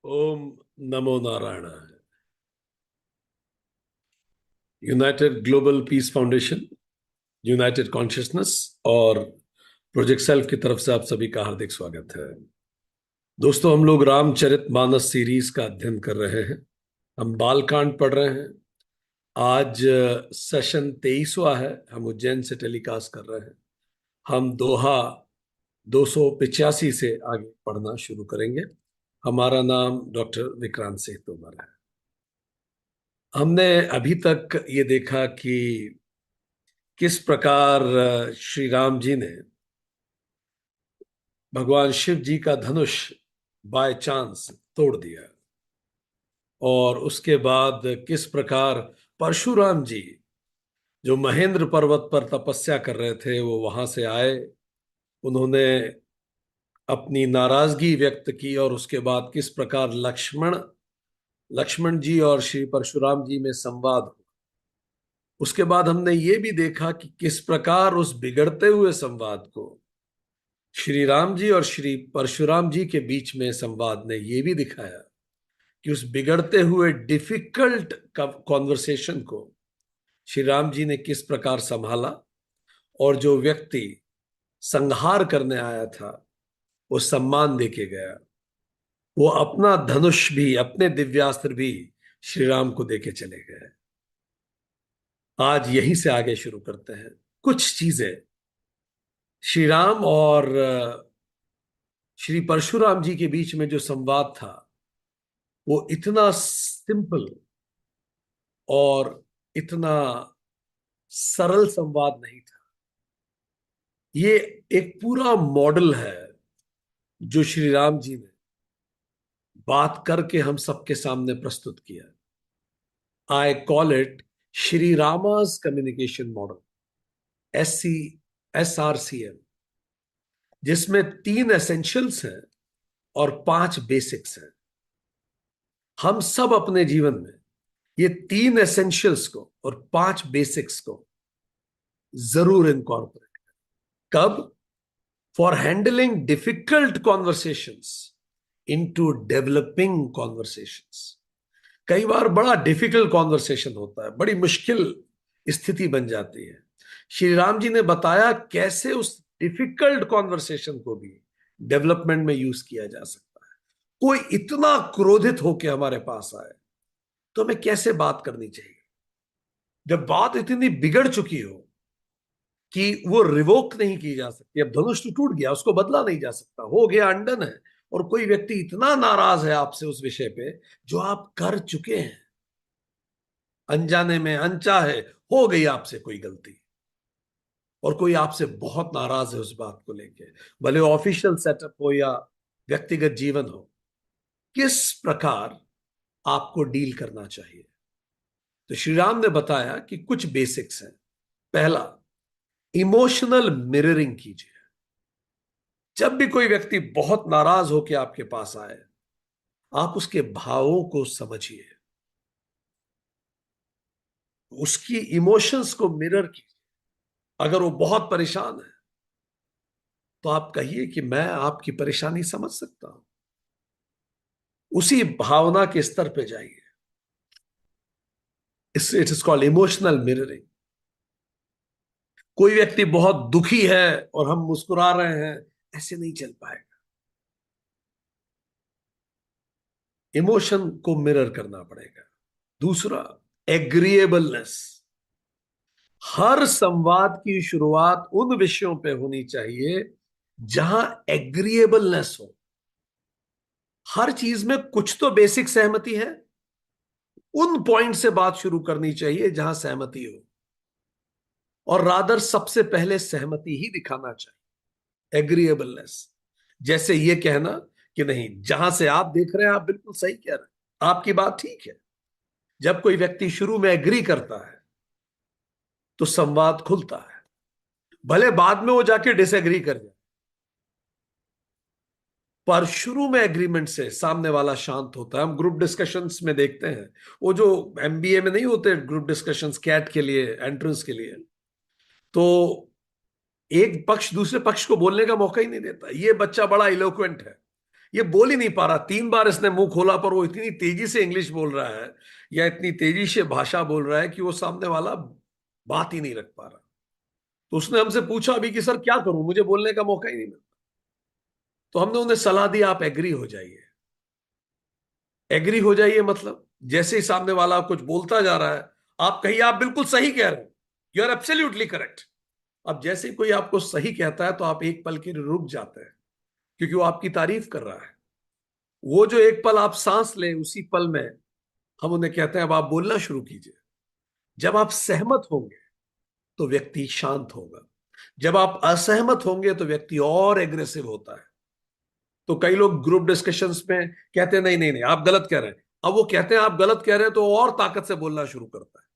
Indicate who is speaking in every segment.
Speaker 1: ओम नमो Narayan. United global peace foundation, United consciousness और project self की तरफ से आप सभी का हार्दिक स्वागत है। दोस्तों, हम लोग रामचरितमानस सीरीज का अध्ययन कर रहे हैं। हम बालकांड पढ़ रहे हैं। आज सेशन 23वां है। हम उज्जैन से टेलीकास्ट कर रहे हैं। हम दोहा 285 से आगे पढ़ना शुरू करेंगे। हमारा नाम डॉक्टर विक्रांत सिंह तोमर है। हमने अभी तक ये देखा कि किस प्रकार श्री राम जी ने भगवान शिव जी का धनुष बाय चांस तोड़ दिया, और उसके बाद किस प्रकार परशुराम जी जो महेंद्र पर्वत पर तपस्या कर रहे थे वो वहां से आए। उन्होंने अपनी नाराजगी व्यक्त की, और उसके बाद किस प्रकार लक्ष्मण लक्ष्मण जी और श्री परशुराम जी में संवाद हुआ। उसके बाद हमने ये भी देखा कि किस प्रकार उस बिगड़ते हुए संवाद को श्री राम जी और श्री परशुराम जी के बीच में संवाद ने यह भी दिखाया कि उस बिगड़ते हुए डिफिकल्ट कॉन्वर्सेशन को श्री राम जी ने किस प्रकार संभाला, और जो व्यक्ति संहार करने आया था वो सम्मान देके गया। वो अपना धनुष भी, अपने दिव्यास्त्र भी श्री राम को देके चले गए। आज यहीं से आगे शुरू करते हैं। कुछ चीजें श्री राम और श्री परशुराम जी के बीच में जो संवाद था वो इतना सिंपल और इतना सरल संवाद नहीं था। ये एक पूरा मॉडल है जो श्री राम जी ने बात करके हम सबके सामने प्रस्तुत किया। I call it Shri Rama's communication model, SRCM, जिसमें 3 एसेंशियल्स हैं और 5 बेसिक्स हैं। हम सब अपने जीवन में ये 3 एसेंशियल्स को और 5 बेसिक्स को जरूर इनकॉर्पोरेट। कब? For handling difficult conversations into developing conversations. कई बार बड़ा डिफिकल्ट कॉन्वर्सेशन होता है, बड़ी मुश्किल स्थिति बन जाती है। श्री राम जी ने बताया कैसे उस डिफिकल्ट कॉन्वर्सेशन को भी डेवलपमेंट में यूज किया जा सकता है। कोई इतना क्रोधित होकर हमारे पास आए तो हमें कैसे बात करनी चाहिए। जब बात इतनी बिगड़ चुकी हो कि वो रिवोक नहीं की जा सकती, अब धनुष तो टूट गया, उसको बदला नहीं जा सकता, हो गया, अंडन है, और कोई व्यक्ति इतना नाराज है आपसे उस विषय पे जो आप कर चुके हैं, अनजाने में, अनचाहे हो गई आपसे कोई गलती, और कोई आपसे बहुत नाराज है उस बात को लेके, भले ऑफिशियल सेटअप हो या व्यक्तिगत जीवन हो, किस प्रकार आपको डील करना चाहिए। तो श्री राम ने बताया कि कुछ बेसिक्स हैं। पहला, इमोशनल मिररिंग कीजिए। जब भी कोई व्यक्ति बहुत नाराज होकर आपके पास आए, आप उसके भावों को समझिए, उसकी इमोशंस को मिरर कीजिए। अगर वो बहुत परेशान है तो आप कहिए कि मैं आपकी परेशानी समझ सकता हूं। उसी भावना के स्तर पे जाइए। It is called emotional mirroring. कोई व्यक्ति बहुत दुखी है और हम मुस्कुरा रहे हैं, ऐसे नहीं चल पाएगा। इमोशन को मिरर करना पड़ेगा। दूसरा, एग्रीएबलनेस। हर संवाद की शुरुआत उन विषयों पे होनी चाहिए जहां एग्रीएबलनेस हो। हर चीज में कुछ तो बेसिक सहमति है, उन पॉइंट से बात शुरू करनी चाहिए जहां सहमति हो, और रादर सबसे पहले सहमति ही दिखाना चाहिए, एग्रीएबलनेस। जैसे ये कहना कि नहीं, जहां से आप देख रहे हैं आप बिल्कुल सही कह रहे हैं, आपकी बात ठीक है। जब कोई व्यक्ति शुरू में एग्री करता है तो संवाद खुलता है, भले बाद में वो जाके डिसएग्री कर जाए, पर शुरू में एग्रीमेंट से सामने वाला शांत होता है। हम ग्रुप डिस्कशंस में देखते हैं, वो जो MBA में नहीं होते ग्रुप डिस्कशंस, कैट के लिए, एंट्रेंस के लिए, तो एक पक्ष दूसरे पक्ष को बोलने का मौका ही नहीं देता। ये बच्चा बड़ा इलोक्वेंट है, ये बोल ही नहीं पा रहा, 3 बार इसने मुंह खोला पर वो इतनी तेजी से इंग्लिश बोल रहा है या इतनी तेजी से भाषा बोल रहा है कि वो सामने वाला बात ही नहीं रख पा रहा। तो उसने हमसे पूछा अभी कि सर क्या करूं, मुझे बोलने का मौका ही नहीं मिलता। तो हमने उन्हें सलाह दी आप एग्री हो जाइए। एग्री हो जाइए मतलब जैसे ही सामने वाला कुछ बोलता जा रहा है आप कहिए आप बिल्कुल सही कह रहे हो, यू आर एब्सोल्युटली करेक्ट। अब जैसे ही कोई आपको सही कहता है तो आप एक पल के लिए रुक जाते हैं, क्योंकि वो आपकी तारीफ कर रहा है। वो जो एक पल आप सांस लें उसी पल में हम उन्हें कहते हैं अब आप बोलना शुरू कीजिए। जब आप सहमत होंगे तो व्यक्ति शांत होगा, जब आप असहमत होंगे तो व्यक्ति और एग्रेसिव होता है। तो कई लोग ग्रुप डिस्कशंस में कहते हैं नहीं नहीं नहीं आप गलत कह रहे हैं, अब वो कहते हैं आप गलत कह रहे हैं तो और ताकत से बोलना शुरू करता है।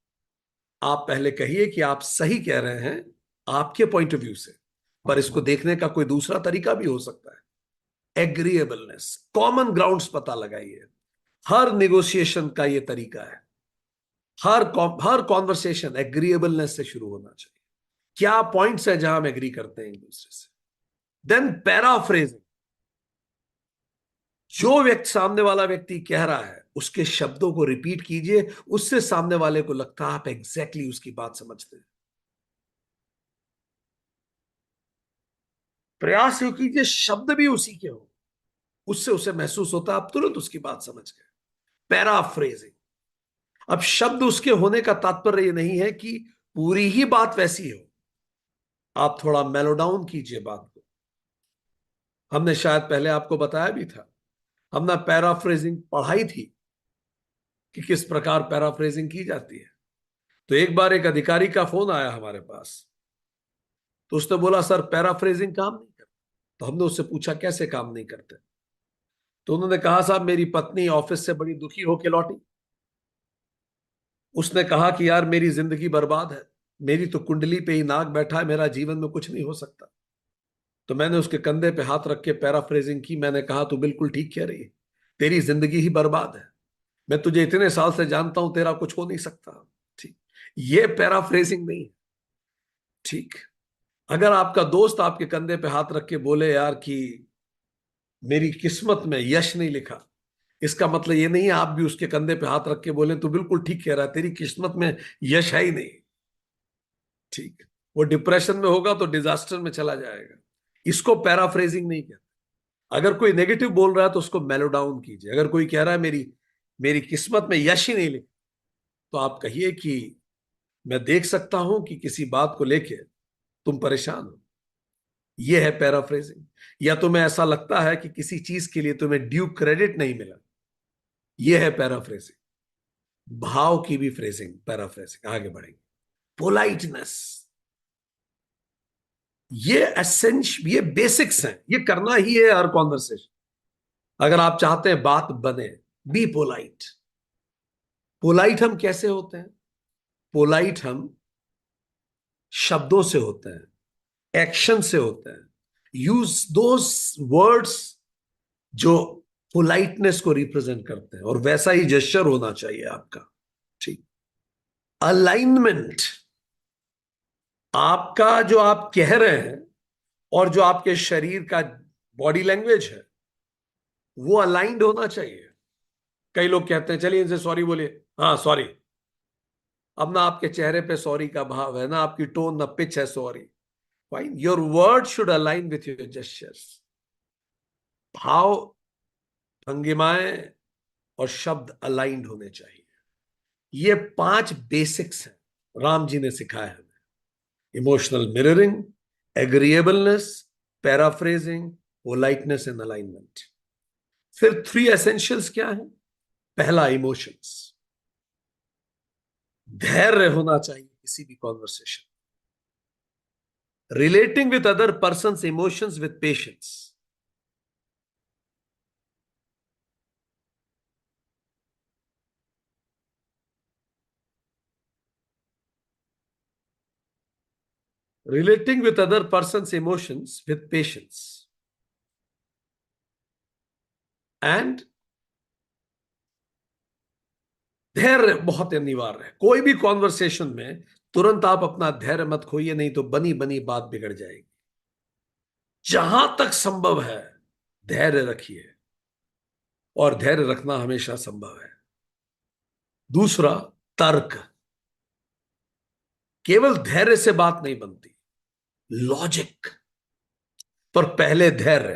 Speaker 1: आप पहले कहिए कि आप सही कह रहे हैं आपके पॉइंट ऑफ व्यू से, पर इसको देखने का कोई दूसरा तरीका भी हो सकता है। एग्रीएबलनेस, कॉमन ग्राउंड्स पता लगाइए। हर निगोशिएशन का ये तरीका है, हर कॉन्वर्सेशन एग्रीएबलनेस से शुरू होना चाहिए। क्या पॉइंट्स है जहां हम एग्री करते हैं एक दूसरे से। देन पैराफ्रेजिंग, जो व्यक्ति सामने वाला व्यक्ति कह रहा है उसके शब्दों को रिपीट कीजिए, उससे सामने वाले को लगता है आप एग्जैक्टली उसकी बात समझते हैं। प्रयास ये कीजिए शब्द भी उसी के हो, उससे उसे महसूस होता है आप तुरंत उसकी बात समझ गए। पैराफ्रेजिंग, अब शब्द उसके होने का तात्पर्य ये नहीं है कि पूरी ही बात वैसी हो, आप थोड़ा मेलो डाउन कीजिए बात को। हमने शायद पहले आपको बताया भी था, हमने पैराफ्रेजिंग पढ़ाई थी कि किस प्रकार पैराफ्रेजिंग की जाती है। तो एक बार एक अधिकारी का फोन आया हमारे पास, तो उसने बोला सर पैराफ्रेजिंग काम नहीं करता। तो हमने उससे पूछा कैसे काम नहीं करते। तो उन्होंने कहा साहब मेरी पत्नी ऑफिस से बड़ी दुखी होकर लौटी, उसने कहा कि यार मेरी जिंदगी बर्बाद है, मेरी तो कुंडली पे ही नाग बैठा है, मेरा जीवन में कुछ नहीं हो सकता। तो मैंने उसके कंधे पे हाथ रख के पैराफ्रेजिंग की, मैंने कहा तू बिल्कुल ठीक कह रही है, तेरी जिंदगी ही बर्बाद है, मैं तुझे इतने साल से जानता हूं, तेरा कुछ हो नहीं सकता। ठीक, ये पैराफ्रेजिंग नहीं है। ठीक, अगर आपका दोस्त आपके कंधे पे हाथ रख के बोले यार कि मेरी किस्मत में यश नहीं लिखा, इसका मतलब ये नहीं है आप भी उसके कंधे पे हाथ रख के बोले तू बिल्कुल ठीक कह रहा है, तेरी किस्मत में यश है ही नहीं। ठीक, वो डिप्रेशन में होगा तो डिजास्टर में चला जाएगा। इसको पैराफ्रेजिंग नहीं कहते। अगर कोई नेगेटिव बोल रहा है तो उसको मेलो डाउन कीजिए। अगर कोई कह रहा है मेरी मेरी किस्मत में यश ही नहीं लिखा, तो आप कहिए कि मैं देख सकता हूं कि किसी बात को लेके तुम परेशान हो, यह है पैराफ्रेजिंग। या तुम्हें ऐसा लगता है कि किसी चीज के लिए तुम्हें ड्यू क्रेडिट नहीं मिला, यह है पैराफ्रेजिंग। भाव की भी फ्रेजिंग पैराफ्रेजिंग। आगे बढ़ेंगे। पोलाइटनेस, ये बेसिक्स हैं, ये करना ही है हर कॉन्वर्सेशन। अगर आप चाहते हैं बात बने, बी पोलाइट। पोलाइट हम कैसे होते हैं? पोलाइट हम शब्दों से होते हैं, एक्शन से होते हैं। यूज दोज वर्ड्स जो पोलाइटनेस को रिप्रेजेंट करते हैं, और वैसा ही जेस्चर होना चाहिए आपका। ठीक, अलाइनमेंट, आपका जो आप कह रहे हैं और जो आपके शरीर का बॉडी लैंग्वेज है वो अलाइंड होना चाहिए। कई लोग कहते हैं चलिए इनसे सॉरी बोलिए, हाँ सॉरी। अब ना आपके चेहरे पे सॉरी का भाव है, ना आपकी टोन, ना पिच है sorry. Fine, your word should align with your gestures. भाव, भंगिमाएं और शब्द अलाइंड होने चाहिए। ये 5 बेसिक्स हैं राम जी ने सिखाया हमें। Emotional mirroring, agreeableness, paraphrasing, politeness and alignment. फिर 3 एसेंशियल्स क्या है? पहला इमोशंस, धैर्य होना चाहिए किसी भी conversation. Relating with other person emotions with patience. Relating with other person's emotions with patience and धैर्य बहुत अनिवार्य है। कोई भी कॉन्वर्सेशन में तुरंत आप अपना धैर्य मत खोइए, नहीं तो बनी बनी बात बिगड़ जाएगी। जहां तक संभव है धैर्य रखिए। और धैर्य रखना हमेशा संभव है। दूसरा, तर्क। केवल धैर्य से बात नहीं बनती, लॉजिक। पर पहले धैर्य,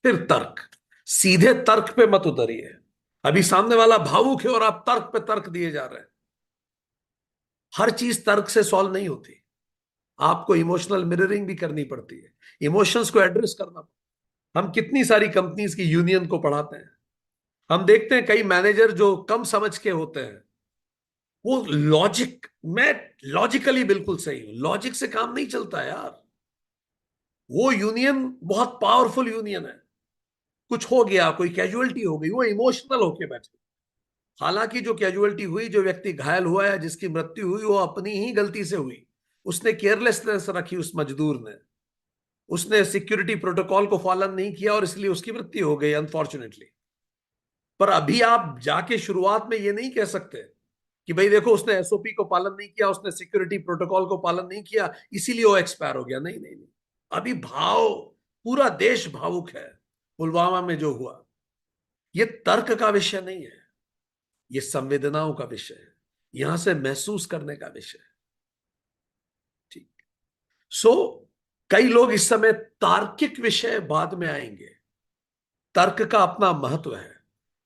Speaker 1: फिर तर्क। सीधे तर्क पे मत उतरिए। अभी सामने वाला भावुक है और आप तर्क पे तर्क दिए जा रहे हैं। हर चीज तर्क से सॉल्व नहीं होती। आपको इमोशनल मिररिंग भी करनी पड़ती है, इमोशंस को एड्रेस करना। हम कितनी सारी कंपनीज की यूनियन को पढ़ाते हैं। हम देखते हैं कई मैनेजर जो कम समझ के होते हैं, वो लॉजिक, मैं लॉजिकली बिल्कुल सही हूं, लॉजिक से काम नहीं चलता है यार। वो यूनियन बहुत पावरफुल यूनियन है। कुछ हो गया, कोई कैजुअलिटी हो गई, वो इमोशनल होके बैठे। हालांकि जो कैजुअलिटी हुई, जो व्यक्ति घायल हुआ है, जिसकी मृत्यु हुई, वो अपनी ही गलती से हुई। उसने केयरलेसनेस रखी उस मजदूर ने, उसने सिक्योरिटी प्रोटोकॉल को फॉलो नहीं किया और इसलिए उसकी मृत्यु हो गई अनफॉर्चुनेटली। पर अभी आप जाके शुरुआत में ये नहीं कह सकते कि भाई देखो उसने एसओपी को पालन नहीं किया, उसने सिक्योरिटी प्रोटोकॉल को पालन नहीं किया, इसीलिए वो एक्सपायर हो गया। नहीं नहीं नहीं। अभी भाव, पूरा देश भावुक है। पुलवामा में जो हुआ, ये तर्क का विषय नहीं है, ये संवेदनाओं का विषय है, यहां से महसूस करने का विषय है। ठीक। सो कई लोग इस समय, तार्किक विषय बाद में आएंगे, तर्क का अपना महत्व है,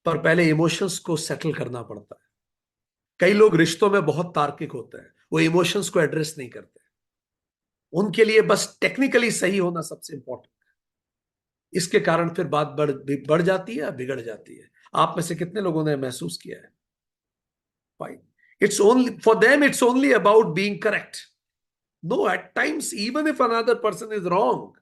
Speaker 1: पर पहले इमोशंस को सेटल करना पड़ता है। कई लोग रिश्तों में बहुत तार्किक होते हैं, वो इमोशंस को एड्रेस नहीं करते। उनके लिए बस टेक्निकली सही होना सबसे इंपॉर्टेंट। इसके कारण फिर बात बढ़ जाती है, बिगड़ जाती है। आप में से कितने लोगों ने महसूस किया है? Fine. It's only for them, it's only about being correct. No, at times even if another person is wrong,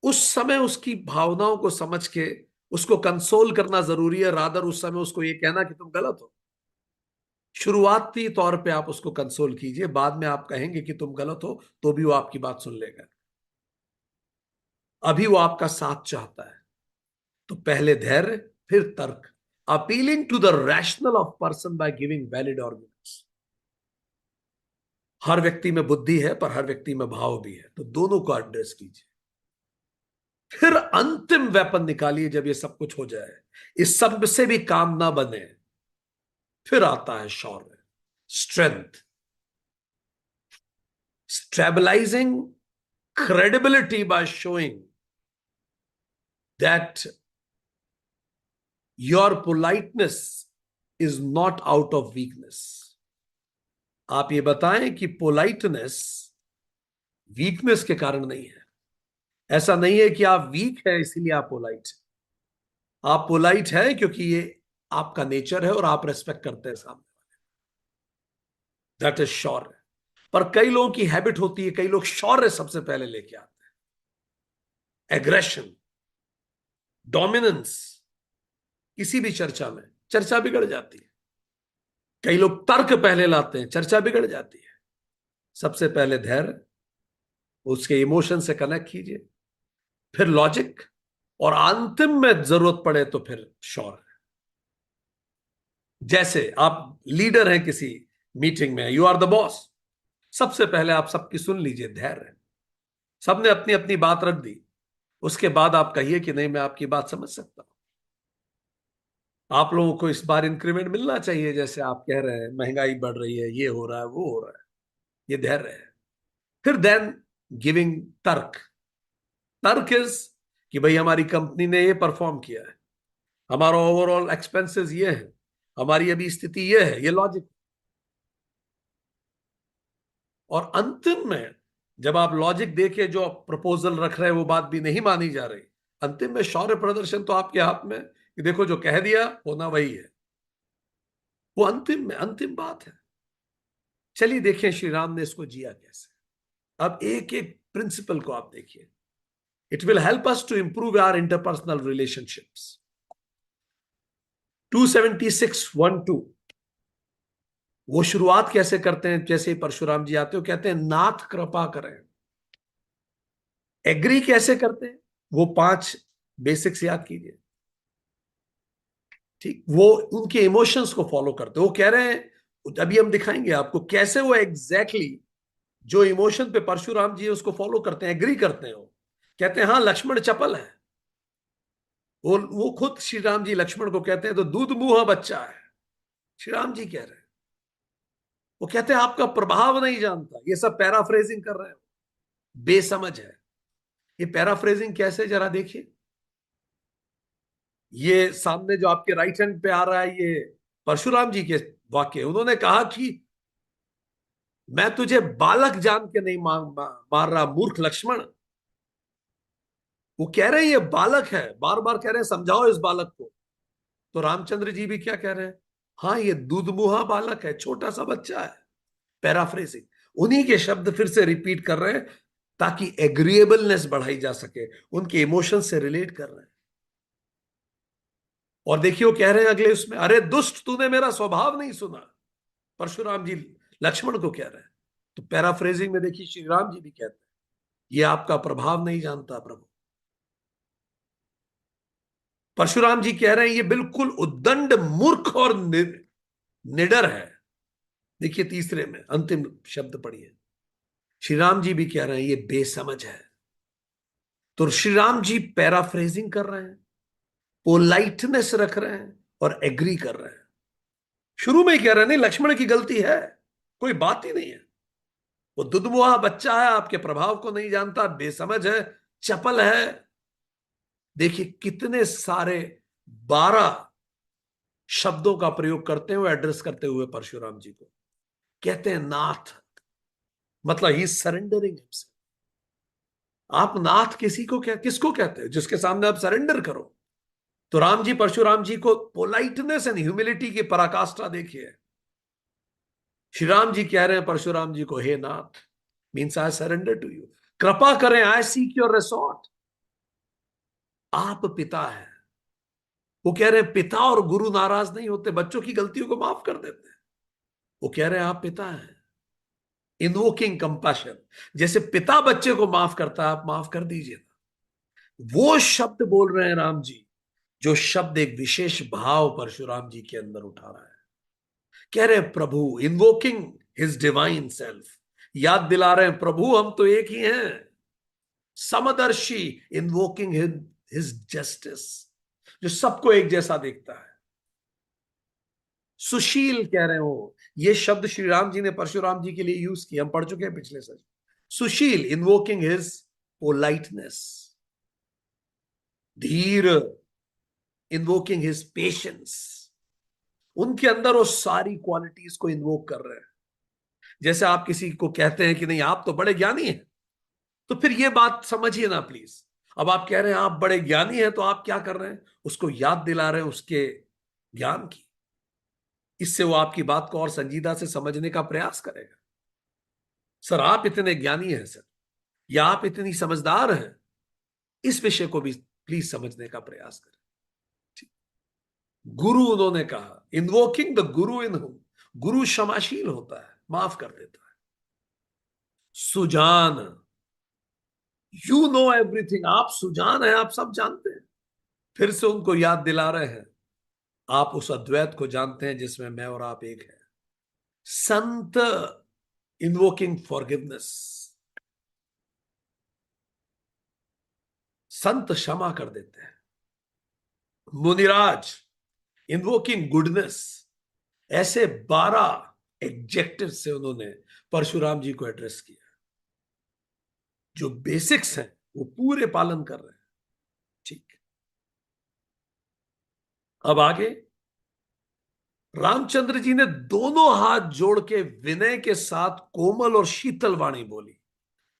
Speaker 1: उस समय उसकी भावनाओं को समझ के उसको कंसोल करना जरूरी है, रादर उस समय उसको ये कहना कि तुम गलत हो। शुरुआती तौर पे आप उसको कंसोल कीजिए, बाद में आप कहेंगे कि तुम गलत हो तो भी वो आपकी बात सुन लेगा। अभी वो आपका साथ चाहता है, तो पहले धैर्य, फिर तर्क। Appealing to the rational of person by giving valid arguments. हर व्यक्ति में बुद्धि है, पर हर व्यक्ति में भाव भी है, तो दोनों को एड्रेस कीजिए। फिर अंतिम वेपन निकालिए जब ये सब कुछ हो जाए, इस सब से भी काम ना बने, फिर आता है शौर्य, strength. Stabilising credibility by showing that your politeness is not out of weakness. आप ये बताएं कि पोलाइटनेस वीकनेस के कारण नहीं है। ऐसा नहीं है कि आप वीक है इसीलिए आप पोलाइट। आप पोलाइट है क्योंकि ये आपका नेचर है और आप रेस्पेक्ट करते हैं सामने वाले। दैट इज शौर्य। पर कई लोगों की हैबिट होती है, कई लोग शौर्य सबसे पहले लेके आते हैं, एग्रेशन, डोमिनेंस। किसी भी चर्चा में चर्चा बिगड़ जाती है। कई लोग तर्क पहले लाते हैं, चर्चा बिगड़ जाती है। सबसे पहले धैर्य, उसके इमोशन से कनेक्ट कीजिए, फिर लॉजिक, और अंतिम में जरूरत पड़े तो फिर शौर्य। जैसे आप लीडर हैं किसी मीटिंग में, यू आर द बॉस, सबसे पहले आप सबकी सुन लीजिए, धैर्य। सबने अपनी अपनी बात रख दी, उसके बाद आप कहिए कि नहीं मैं आपकी बात समझ सकता हूं, आप लोगों को इस बार इंक्रीमेंट मिलना चाहिए, जैसे आप कह रहे हैं महंगाई बढ़ रही है, ये हो रहा है, वो हो रहा है। ये धैर्य है। फिर देन गिविंग तर्क। तर्क इज कि भाई हमारी कंपनी ने ये परफॉर्म किया है, हमारा ओवरऑल एक्सपेंसेस ये है, हमारी अभी स्थिति ये है, ये लॉजिक। और अंतिम में जब आप लॉजिक देके जो प्रपोजल रख रहे हैं वो बात भी नहीं मानी जा रही, अंतिम में शौर्य प्रदर्शन तो आपके हाथ में कि देखो जो कह दिया होना वही है। वो अंतिम में अंतिम बात है। चलिए देखें श्री राम ने इसको जिया कैसे। अब एक एक प्रिंसिपल को आप देखिए। It will help us to improve our interpersonal relationships. 276:1-2, वो शुरुआत कैसे करते हैं? जैसे ही परशुराम जी आते हो कहते हैं नाथ कृपा करें। एग्री कैसे करते हैं? वो 5 बेसिक्स याद कीजिए। ठीक, वो उनके इमोशंस को फॉलो करते हैं। वो कह रहे हैं, अभी हम दिखाएंगे आपको कैसे वो एग्जैक्टली जो इमोशन पे परशुराम जी उसको फॉलो करते हैं, एग्री करते हैं। वो कहते हैं हाँ लक्ष्मण चपल है, वो खुद श्री राम जी लक्ष्मण को कहते हैं तो दूध मुंहा बच्चा है, श्री राम जी कह रहे हैं। वो कहते हैं आपका प्रभाव नहीं जानता। ये सब पैराफ्रेजिंग कर रहे हैं, बेसमझ है। ये पैराफ्रेजिंग कैसे, जरा देखिए। ये सामने जो आपके राइट हैंड पे आ रहा है, ये परशुराम जी के वाक्य। उन्होंने कहा कि मैं तुझे बालक जान के नहीं मार रहा मूर्ख लक्ष्मण। वो कह रहे हैं ये बालक है, बार बार कह रहे हैं समझाओ इस बालक को। तो रामचंद्र जी भी क्या कह रहे हैं, हाँ ये दूधमुहा बालक है, छोटा सा बच्चा है। पैराफ्रेजिंग, उन्हीं के शब्द फिर से रिपीट कर रहे हैं ताकि एग्रीएबलनेस बढ़ाई जा सके, उनके इमोशन से रिलेट कर रहे हैं। और देखिए वो कह रहे हैं अगले उसमें, अरे दुष्ट तूने मेरा स्वभाव नहीं सुना। परशुराम जी लक्ष्मण को कह रहे हैं। तो पैराफ्रेजिंग में देखिए श्री राम जी भी कहते हैं ये आपका प्रभाव नहीं जानता प्रभु। परशुराम जी कह रहे हैं ये बिल्कुल उद्दंड मूर्ख और निडर है। देखिए तीसरे में अंतिम शब्द पढ़िए, श्री राम जी भी कह रहे हैं ये बेसमझ है। तो श्री राम जी पैराफ्रेजिंग कर रहे हैं, पोलाइटनेस रख रहे हैं और एग्री कर रहे हैं। शुरू में ही कह रहे हैं नहीं लक्ष्मण की गलती है, कोई बात ही नहीं है। वो दुधमुहा बच्चा है, आपके प्रभाव को नहीं जानता, बेसमझ है, चपल है। देखिए कितने सारे 12 शब्दों का प्रयोग करते हुए एड्रेस करते हुए परशुराम जी को कहते हैं नाथ, मतलब ही सरेंडरिंग हिमसेल्फ। आप नाथ किसी को क्या, किसको कहते हैं, जिसके सामने आप सरेंडर करो। तो राम जी परशुराम जी को पोलाइटनेस एंड ह्यूमिलिटी की पराकाष्ठा देखिए। श्री राम जी कह रहे हैं परशुराम जी को, हे नाथ, means I surrender to you, कृपा करें, आई सीक योर रिसोर्ट। आप पिता हैं। वो कह रहे हैं पिता और गुरु नाराज नहीं होते, बच्चों की गलतियों को माफ कर देते हैं। वो कह रहे हैं आप पिता हैं, इनवोकिंग कंपैशन। जैसे पिता बच्चे को माफ करता है, आप माफ कर दीजिए। वो शब्द बोल रहे हैं राम जी, जो शब्द एक विशेष भाव परशुराम जी के अंदर उठा रहा है। कह रहे हैं प्रभु, इन्वोकिंग हिज डिवाइन सेल्फ, याद दिला रहे हैं प्रभु हम तो एक ही हैं। समदर्शी, इन्वोकिंग हिज जस्टिस, जो सबको एक जैसा देखता है। सुशील कह रहे हो, ये शब्द श्री राम जी ने परशुराम जी के लिए यूज किया, हम पढ़ चुके हैं पिछले सच। सुशील, इन्वोकिंग हिज पोलाइटनेस। धीर, इन्वोकिंग हिज पेशेंस। उनके अंदर वो सारी क्वालिटीज को इन्वोक कर रहे हैं। जैसे आप किसी को कहते हैं कि नहीं आप तो बड़े ज्ञानी हैं, तो फिर ये बात समझिए ना प्लीज। अब आप कह रहे हैं आप बड़े ज्ञानी हैं, तो आप क्या कर रहे हैं, उसको याद दिला रहे हैं उसके ज्ञान की। इससे वो आपकी बात को और संजीदा से समझने का प्रयास करेगा। सर आप इतने ज्ञानी हैं सर, या आप इतनी समझदार हैं, इस विषय को भी प्लीज समझने का प्रयास करें। गुरु, उन्होंने कहा इन्वोकिंग द गुरु इन हुम, गुरु क्षमाशील होता है, माफ कर देता है। सुजान, यू नो एवरीथिंग, आप सुजान हैं, आप सब जानते हैं। फिर से उनको याद दिला रहे हैं आप उस अद्वैत को जानते हैं जिसमें मैं और आप एक है। संत, इन्वोकिंग फॉरगिवनेस, संत क्षमा कर देते हैं। मुनिराज, इन्वोकिंग गुडनेस। ऐसे 12 एडजेक्टिव से उन्होंने परशुराम जी को एड्रेस किया। जो बेसिक्स हैं वो पूरे पालन कर रहे हैं। ठीक, अब आगे रामचंद्र जी ने दोनों हाथ जोड़ के विनय के साथ कोमल और शीतल वाणी बोली।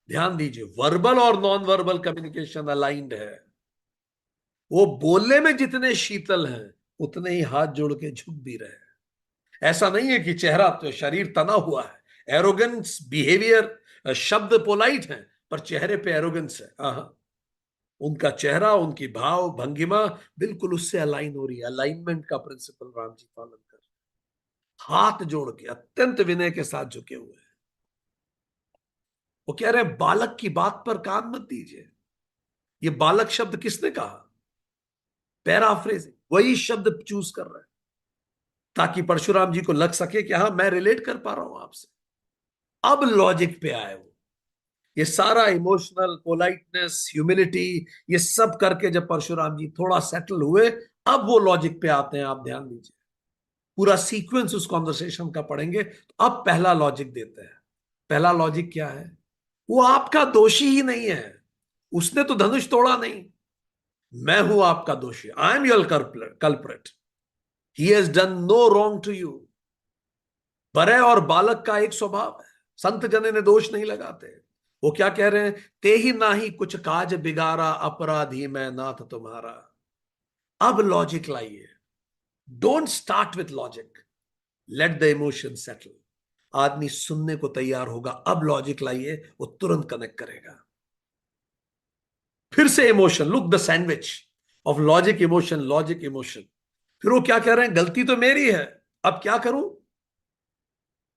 Speaker 1: ध्यान दीजिए, वर्बल और नॉन वर्बल कम्युनिकेशन अलाइंड है। वो बोलने में जितने शीतल हैं उतने ही हाथ जोड़ के झुक भी रहे हैं। ऐसा नहीं है कि चेहरा तो शरीर तना हुआ है, एरोगेंस बिहेवियर, शब्द पोलाइट हैं पर चेहरे पे एरोगेंस है। उनका चेहरा, उनकी भाव भंगिमा बिल्कुल उससे अलाइन हो रही है। अलाइनमेंट का प्रिंसिपल राम जी पालन कर, हाथ जोड़ के अत्यंत विनय के साथ झुके हुए हैं। वो कह रहे हैं बालक की बात पर कान मत दीजिए। ये बालक शब्द किसने कहा, पैराफ्रेजिंग, वही शब्द चूज कर रहे हैं ताकि परशुराम जी को लग सके कि हाँ मैं रिलेट कर पा रहा हूं आपसे। अब लॉजिक पे आए वो, ये सारा इमोशनल पोलाइटनेस, ह्यूमिलिटी, ये सब करके जब परशुराम जी थोड़ा सेटल हुए, अब वो लॉजिक पे आते हैं। आप ध्यान दीजिए, पूरा सीक्वेंस उस कॉन्वर्सेशन का पढ़ेंगे तो अब पहला लॉजिक देते हैं। पहला लॉजिक क्या है? वो आपका दोषी ही नहीं है, उसने तो धनुष तोड़ा नहीं। मैं हूं आपका दोषी, I am your culprit. He has done no wrong to you. बड़े और बालक का एक स्वभाव है, संत जन ने दोष नहीं लगाते। वो क्या कह रहे हैं? ते ही ना ही कुछ काज बिगाड़ा, अपराधी मैं नाथ तुम्हारा। अब लॉजिक लाइए, don't start with logic, let the emotion settle. आदमी सुनने को तैयार होगा, अब लॉजिक लाइए, वो तुरंत कनेक्ट करेगा। फिर से emotion, look the sandwich of logic emotion, logic emotion. फिर वो क्या कह रहे हैं? गलती तो मेरी है, अब क्या करूं?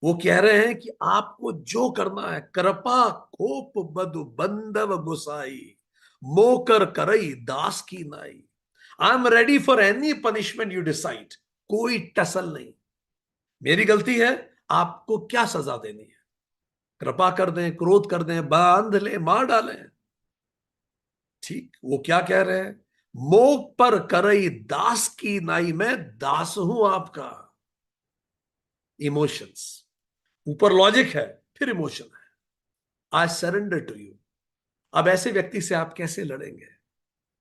Speaker 1: वो कह रहे हैं कि आपको जो करना है, कृपा कोप बदु बंदव गुसाई, मोकर करई दास की नाई। I am ready for any punishment you decide. कोई टसल नहीं, मेरी गलती है, आपको क्या सजा देनी है? कृपा कर दें, क्रोध कर दें, बांध ले, मार डालें। ठीक, वो क्या कह रहे हैं? मोक पर करई दास की नाई, मैं दास हूं आपका। इमोशंस, ऊपर लॉजिक है, फिर इमोशन है। I surrender to you. अब ऐसे व्यक्ति से आप कैसे लड़ेंगे?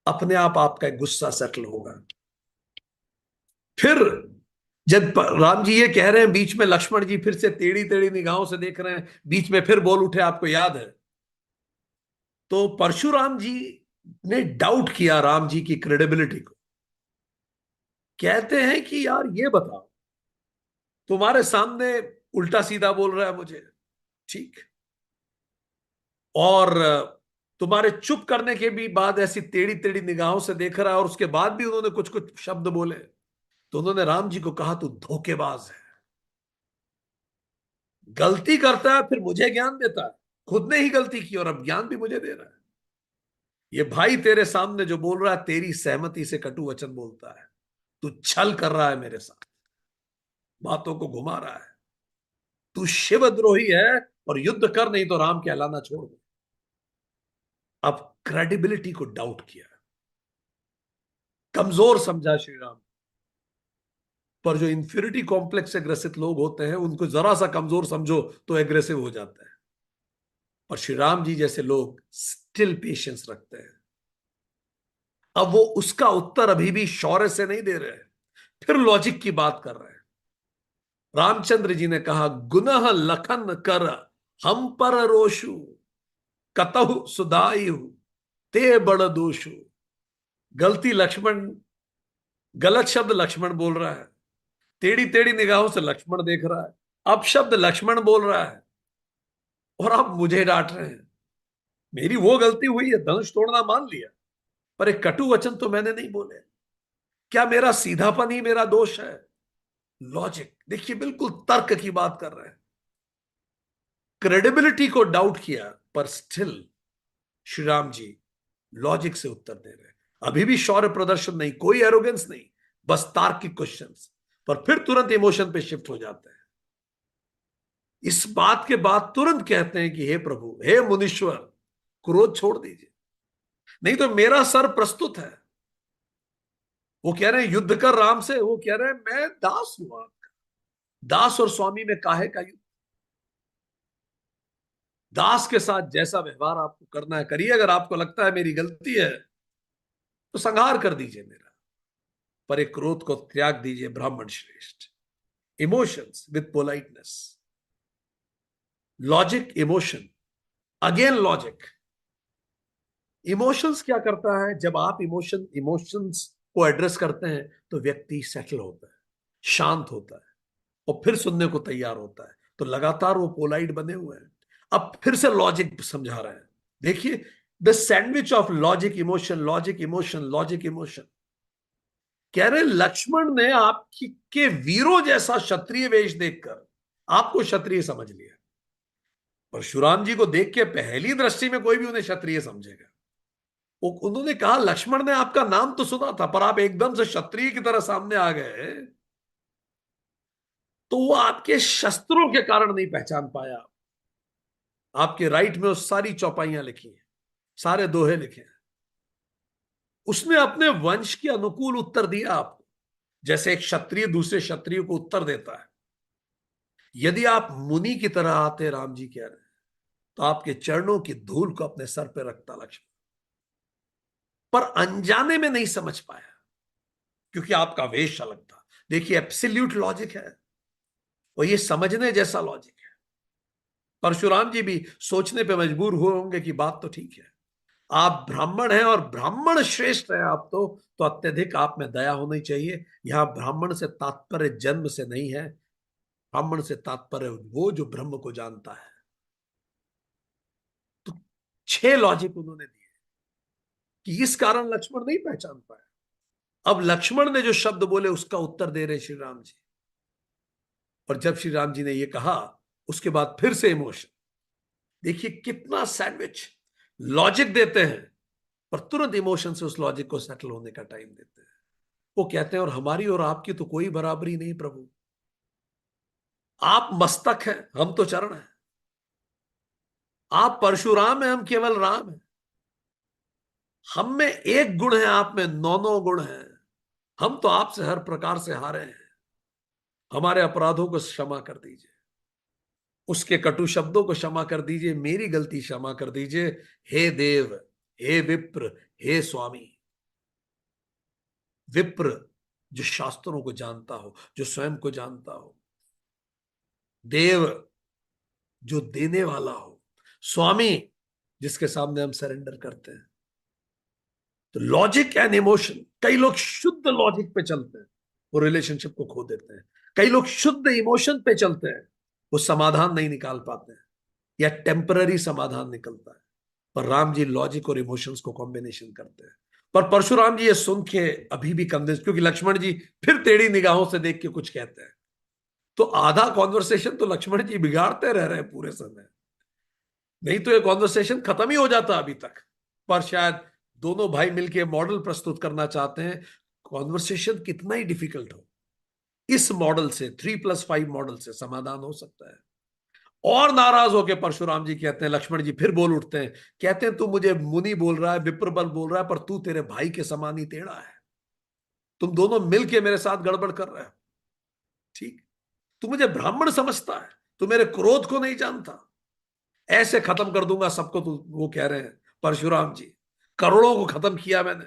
Speaker 1: अपने आप आपका गुस्सा सेटल होगा। फिर जब राम जी ये कह रहे हैं, बीच में लक्ष्मण जी फिर से टेढ़ी टेढ़ी निगाहों से देख रहे हैं, बीच में फिर बोल उठे, आपको याद है? तो परशुराम जी ने डाउट किया राम जी की क्रेडिबिलिटी को। कहते हैं कि यार ये बताओ, तुम्हारे सामने उल्टा सीधा बोल रहा है मुझे, ठीक, और तुम्हारे चुप करने के भी बाद ऐसी टेढ़ी टेढ़ी निगाहों से देख रहा है, और उसके बाद भी उन्होंने कुछ कुछ शब्द बोले। तो उन्होंने राम जी को कहा, तू धोखेबाज है, गलती करता है फिर मुझे ज्ञान देता है, खुद ने ही गलती की और अब ज्ञान भी मुझे दे रहा है। ये भाई तेरे सामने जो बोल रहा है, तेरी सहमति से कटु वचन बोलता है, तू छल कर रहा है मेरे साथ, बातों को घुमा रहा है, तू शिवद्रोही है, और युद्ध कर, नहीं तो राम कहलाना छोड़ दे। अब क्रेडिबिलिटी को डाउट किया, कमजोर समझा श्री राम। पर जो इंफीरिटी कॉम्प्लेक्स से ग्रसित लोग होते हैं, उनको जरा सा कमजोर समझो तो एग्रेसिव हो जाता है। और श्री राम जी जैसे लोग स्टिल पेशेंस रखते हैं। अब वो उसका उत्तर अभी भी शौर्य से नहीं दे रहे हैं, फिर लॉजिक की बात कर रहे हैं। रामचंद्र जी ने कहा, गुनह लखन कर हम पर रोशु, कतहु सुधायु ते बड़ दोषु। गलती लक्ष्मण, गलत शब्द लक्ष्मण बोल रहा है, टेढ़ी टेढ़ी निगाहों से लक्ष्मण देख रहा है, अब शब्द लक्ष्मण बोल रहा है, और आप मुझे डांट रहे हैं। मेरी वो गलती हुई है, धनुष तोड़ना मान लिया, पर एक कटु वचन तो मैंने नहीं बोले। क्या मेरा सीधापन ही मेरा दोष है? लॉजिक देखिए, बिल्कुल तर्क की बात कर रहे हैं। क्रेडिबिलिटी को डाउट किया, पर स्टिल श्री राम जी लॉजिक से उत्तर दे रहे हैं। अभी भी शौर्य प्रदर्शन नहीं, कोई एरोगेंस नहीं, बस तार्किक क्वेश्चंस, पर फिर तुरंत इमोशन पे शिफ्ट हो जाते हैं। इस बात के बाद तुरंत कहते हैं कि हे प्रभु, हे मुनीश्वर, क्रोध छोड़ दीजिए, नहीं तो मेरा सर प्रस्तुत है। वो कह रहे हैं युद्ध कर राम से, वो कह रहे हैं मैं दास हूं आपका। दास और स्वामी में काहे का युद्ध? दास के साथ जैसा व्यवहार आपको करना है करिए, अगर आपको लगता है मेरी गलती है तो संहार कर दीजिए मेरा, पर एक क्रोध को त्याग दीजिए, ब्राह्मण श्रेष्ठ। Emotions with politeness, logic emotion, again logic. Emotions क्या करता है? जब आप इमोशंस को एड्रेस करते हैं तो व्यक्ति सेटल होता है, शांत होता है, और फिर सुनने को तैयार होता है। तो लगातार वो पोलाइट बने हुए हैं। अब फिर से लॉजिक समझा रहे हैं। देखिए, the sandwich of logic emotion, logic emotion, logic emotion. कह रहे लक्ष्मण ने आपकी के वीरों जैसा क्षत्रिय वेश देखकर आपको क्षत्रिय समझ लिया। परशुराम जी को देख के पहली दृष्टि में कोई भी उन्हें क्षत्रिय समझेगा। उन्होंने कहा, लक्ष्मण ने आपका नाम तो सुना था, पर आप एकदम से क्षत्रिय की तरह सामने आ गए, तो वो आपके शस्त्रों के कारण नहीं पहचान पाया। आपके राइट में उस सारी चौपाइयां लिखी हैं, सारे दोहे लिखे हैं। उसने अपने वंश के अनुकूल उत्तर दिया आपको, जैसे एक क्षत्रिय दूसरे क्षत्रिय को उत्तर देता है। यदि आप मुनि की तरह आते, राम जी कह रहे हैं, तो आपके चरणों की धूल को अपने सर पे रखता लक्ष्मण। पर अनजाने में नहीं समझ पाया, क्योंकि आपका वेश अलग था। देखिए, एब्सोल्यूट लॉजिक है और ये समझने जैसा लॉजिक है। परशुराम जी भी सोचने पे मजबूर हुए होंगे कि बात तो ठीक है, आप ब्राह्मण हैं और ब्राह्मण श्रेष्ठ हैं आप तो अत्यधिक आप में दया होनी चाहिए। यहां ब्राह्मण से तात्पर्य जन्म से नहीं है, ब्राह्मण से तात्पर्य वो जो ब्रह्म को जानता है। तो 6 लॉजिक उन्होंने दिए कि इस कारण लक्ष्मण नहीं पहचान पाया। अब लक्ष्मण ने जो शब्द बोले उसका उत्तर दे रहे श्री राम जी। और जब श्री राम जी ने ये कहा, उसके बाद फिर से इमोशन। देखिए कितना सैंडविच, लॉजिक देते हैं पर तुरंत इमोशन से उस लॉजिक को सेटल होने का टाइम देते हैं। वो कहते हैं, और हमारी और आपकी तो कोई बराबरी नहीं प्रभु। आप मस्तक हैं, हम तो चरण हैं। आप परशुराम हैं, हम केवल राम हैं। हम में एक गुण है, आप में 9 गुण हैं। हम तो आपसे हर प्रकार से हारे हैं। हमारे अपराधों को क्षमा कर दीजिए, उसके कटु शब्दों को क्षमा कर दीजिए, मेरी गलती क्षमा कर दीजिए। हे देव, हे विप्र, हे स्वामी। विप्र जो शास्त्रों को जानता हो, जो स्वयं को जानता हो। देव जो देने वाला हो। स्वामी जिसके सामने हम सरेंडर करते हैं। तो लॉजिक एंड इमोशन, कई लोग शुद्ध लॉजिक पे चलते हैं, वो रिलेशनशिप को खो देते हैं। कई लोग शुद्ध इमोशन पे चलते हैं, वो समाधान नहीं निकाल पाते हैं, या टेम्पररी समाधान निकलता है। पर राम जी लॉजिक और इमोशंस को कॉम्बिनेशन करते हैं। पर परशुराम जी ये सुन के अभी भी कन्विंस, क्योंकि लक्ष्मण जी फिर टेढ़ी निगाहों से देख के कुछ कहते हैं। तो आधा कॉन्वर्सेशन तो लक्ष्मण जी बिगाड़ते रह रहे हैं पूरे समय, नहीं तो ये कॉन्वर्सेशन खत्म ही हो जाता अभी तक। पर शायद दोनों भाई मिलके मॉडल प्रस्तुत करना चाहते हैं, कॉन्वर्सेशन कितना ही डिफिकल्ट हो, इस मॉडल से 3+5 मॉडल से समाधान हो सकता है। और नाराज होकर परशुराम जी कहते हैं, लक्ष्मण जी फिर बोल उठते हैं, कहते हैं तू मुझे मुनि बोल रहा है, विप्रबल बोल रहा है, पर तू तेरे भाई के समान ही टेढ़ा है। तुम दोनों मिलके मेरे साथ गड़बड़ कर रहे हो। ठीक, तू मुझे ब्राह्मण समझता है, तू मेरे क्रोध को नहीं जानता। ऐसे खत्म कर दूंगा सबको, तो वो कह रहे हैं परशुराम जी, करोड़ों को खत्म किया मैंने।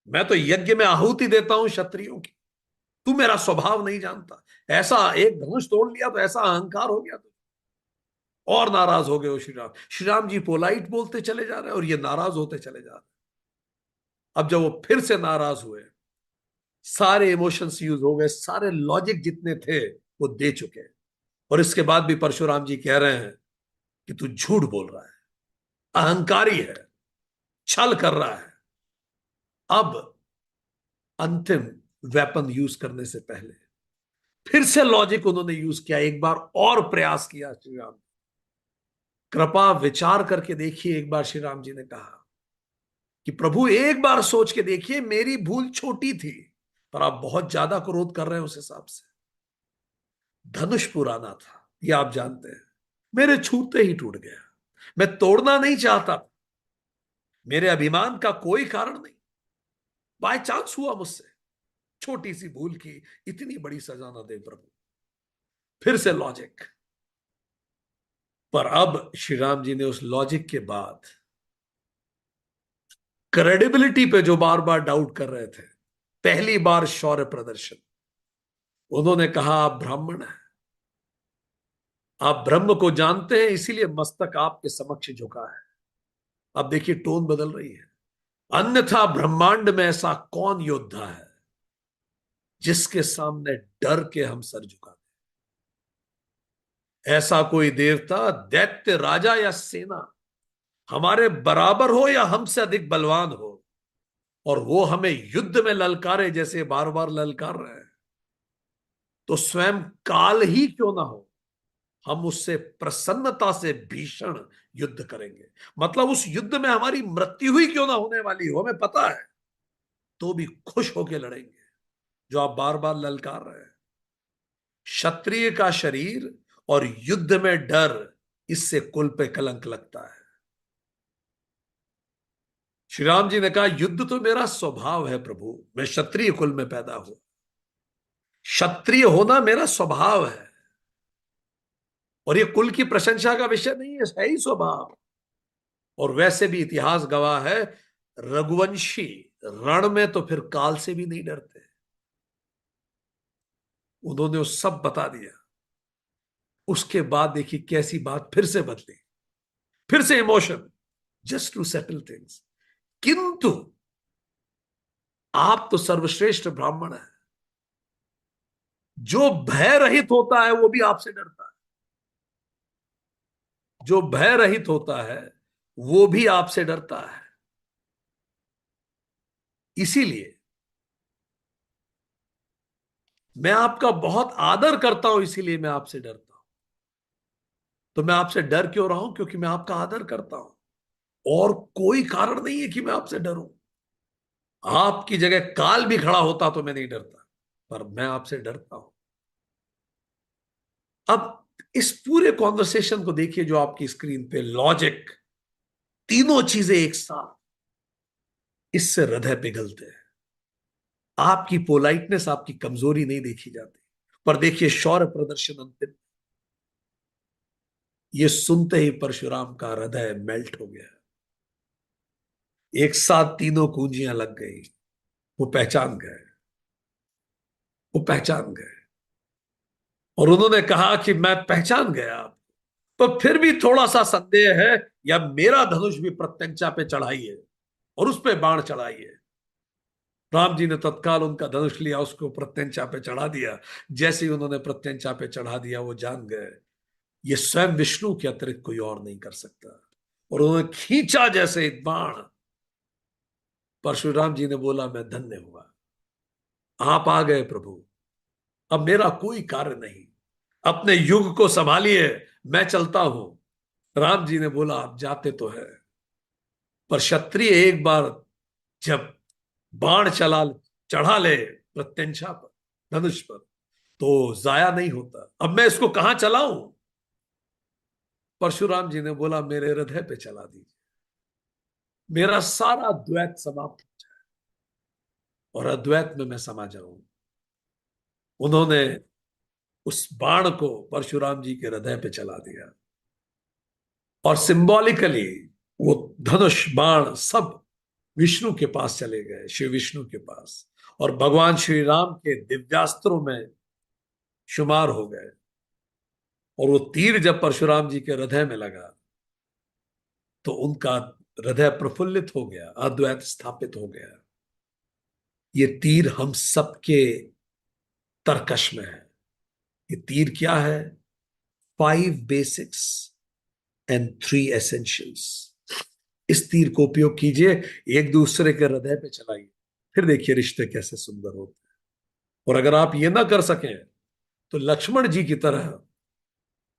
Speaker 1: मैं तो यज्ञ में आहुति देता हूं क्षत्रियों की, तू मेरा स्वभाव नहीं जानता। ऐसा एक धनुष तोड़ लिया तो ऐसा अहंकार हो गया तो। और नाराज हो गए वो श्री राम। श्री राम जी पोलाइट बोलते चले जा रहे हैं और ये नाराज होते चले जा रहे हैं। अब जब वो फिर से नाराज हुए, सारे इमोशंस यूज हो गए, सारे लॉजिक जितने थे वो दे चुके हैं। और इसके बाद भी परशुराम जी कह रहे हैं कि तू झूठ बोल रहा है, अहंकारी है, छल कर रहा है। अब अंतिम वेपन यूज करने से पहले फिर से लॉजिक उन्होंने यूज किया, एक बार और प्रयास किया श्री राम। कृपा विचार करके देखिए, एक बार श्री राम जी ने कहा कि प्रभु एक बार सोच के देखिए, मेरी भूल छोटी थी, पर आप बहुत ज्यादा क्रोध कर रहे हैं उस हिसाब से। धनुष पुराना था, ये आप जानते हैं, मेरे छूते ही टूट गया। मैं तोड़ना नहीं चाहता, मेरे अभिमान का कोई कारण नहीं, बाय चांस हुआ मुझसे, छोटी सी भूल की इतनी बड़ी सजा ना दे प्रभु। फिर से लॉजिक। पर अब श्री राम जी ने उस लॉजिक के बाद क्रेडिबिलिटी पे जो बार बार डाउट कर रहे थे, पहली बार शौर्य प्रदर्शन। उन्होंने कहा आप ब्राह्मण हैं, आप ब्रह्म को जानते हैं, इसीलिए मस्तक आपके समक्ष झुका है। अब देखिए टोन बदल रही है। अन्यथा ब्रह्मांड में ऐसा कौन योद्धा है जिसके सामने डर के हम सर झुका दें। ऐसा कोई देवता, दैत्य, राजा या सेना हमारे बराबर हो या हमसे अधिक बलवान हो, और वो हमें युद्ध में ललकारे जैसे बार बार ललकार रहे हैं, तो स्वयं काल ही क्यों ना हो, हम उससे प्रसन्नता से भीषण युद्ध करेंगे। मतलब उस युद्ध में हमारी मृत्यु ही क्यों ना होने वाली हो, हमें पता है, तो भी खुश होकर लड़ेंगे, जो आप बार बार ललकार रहे हैं। क्षत्रिय का शरीर और युद्ध में डर, इससे कुल पे कलंक लगता है। श्री राम जी ने कहा, युद्ध तो मेरा स्वभाव है प्रभु, मैं क्षत्रिय कुल में पैदा हुआ, क्षत्रिय होना मेरा स्वभाव है, और ये कुल की प्रशंसा का विषय नहीं है ही स्वभाव। और वैसे भी इतिहास गवाह है, रघुवंशी रण में तो फिर काल से भी नहीं डरते। उन्होंने वो सब बता दिया। उसके बाद देखिए कैसी बात फिर से बदली, फिर से emotion, just to settle things. किंतु आप तो सर्वश्रेष्ठ ब्राह्मण है, जो भय रहित होता है वो भी आपसे डरता है, जो भय रहित होता है वो भी आपसे डरता है। इसीलिए मैं आपका बहुत आदर करता हूं, इसीलिए मैं आपसे डरता हूं। तो मैं आपसे डर क्यों रहा हूं? क्योंकि मैं आपका आदर करता हूं, और कोई कारण नहीं है कि मैं आपसे डरूं। आपकी जगह काल भी खड़ा होता तो मैं नहीं डरता, पर मैं आपसे डरता हूं। अब इस पूरे कॉन्वर्सेशन को देखिए, जो आपकी स्क्रीन पे लॉजिक, तीनों चीजें एक साथ, इससे हृदय पिघलते हैं। आपकी पोलाइटनेस, आपकी कमजोरी नहीं देखी जाती, पर देखिए शौर्य प्रदर्शन अंतिम। ये सुनते ही परशुराम का हृदय मेल्ट हो गया। एक साथ तीनों कुंजियां लग गई। वो पहचान गए, वो पहचान गए। और उन्होंने कहा कि मैं पहचान गया आप, तो फिर भी थोड़ा सा संदेह है, या मेरा धनुष भी प्रत्यंचा पे चढ़ाइए और उस पे बाण चढ़ाइए। राम जी ने तत्काल उनका धनुष लिया, उसको प्रत्यंचा पे चढ़ा दिया। जैसे ही उन्होंने प्रत्यंचा पे चढ़ा दिया, वो जान गए ये स्वयं विष्णु के अतिरिक्त कोई और नहीं कर सकता। और उन्होंने खींचा जैसे एक बाण। परशुराम जी ने बोला, मैं धन्य हुआ, आप आ गए प्रभु, अब मेरा कोई कार्य नहीं, अपने युग को संभालिए, मैं चलता हूं। राम जी ने बोला, आप जाते तो है, पर क्षत्रिय एक बार जब बाण चढ़ा ले प्रत्यंचा पर, धनुष पर, तो जाया नहीं होता। अब मैं इसको कहां चलाऊं? परशुराम जी ने बोला, मेरे हृदय पे चला दीजिए, मेरा सारा द्वैत समाप्त हो जाए और अद्वैत में मैं समा जाऊं। उन्होंने उस बाण को परशुराम जी के हृदय पे चला दिया, और सिंबॉलिकली वो धनुष बाण सब विष्णु के पास चले गए, शिव विष्णु के पास, और भगवान श्री राम के दिव्यास्त्रों में शुमार हो गए। और वो तीर जब परशुराम जी के हृदय में लगा, तो उनका हृदय प्रफुल्लित हो गया, अद्वैत स्थापित हो गया। ये तीर हम सबके तरकश में है। ये तीर क्या है? 5 बेसिक्स एंड 3 एसेंशियल्स। इस तीर को उपयोग कीजिए, एक दूसरे के हृदय पे चलाइए, फिर देखिए रिश्ते कैसे सुंदर होते हैं। और अगर आप ये ना कर सकें, तो लक्ष्मण जी की तरह,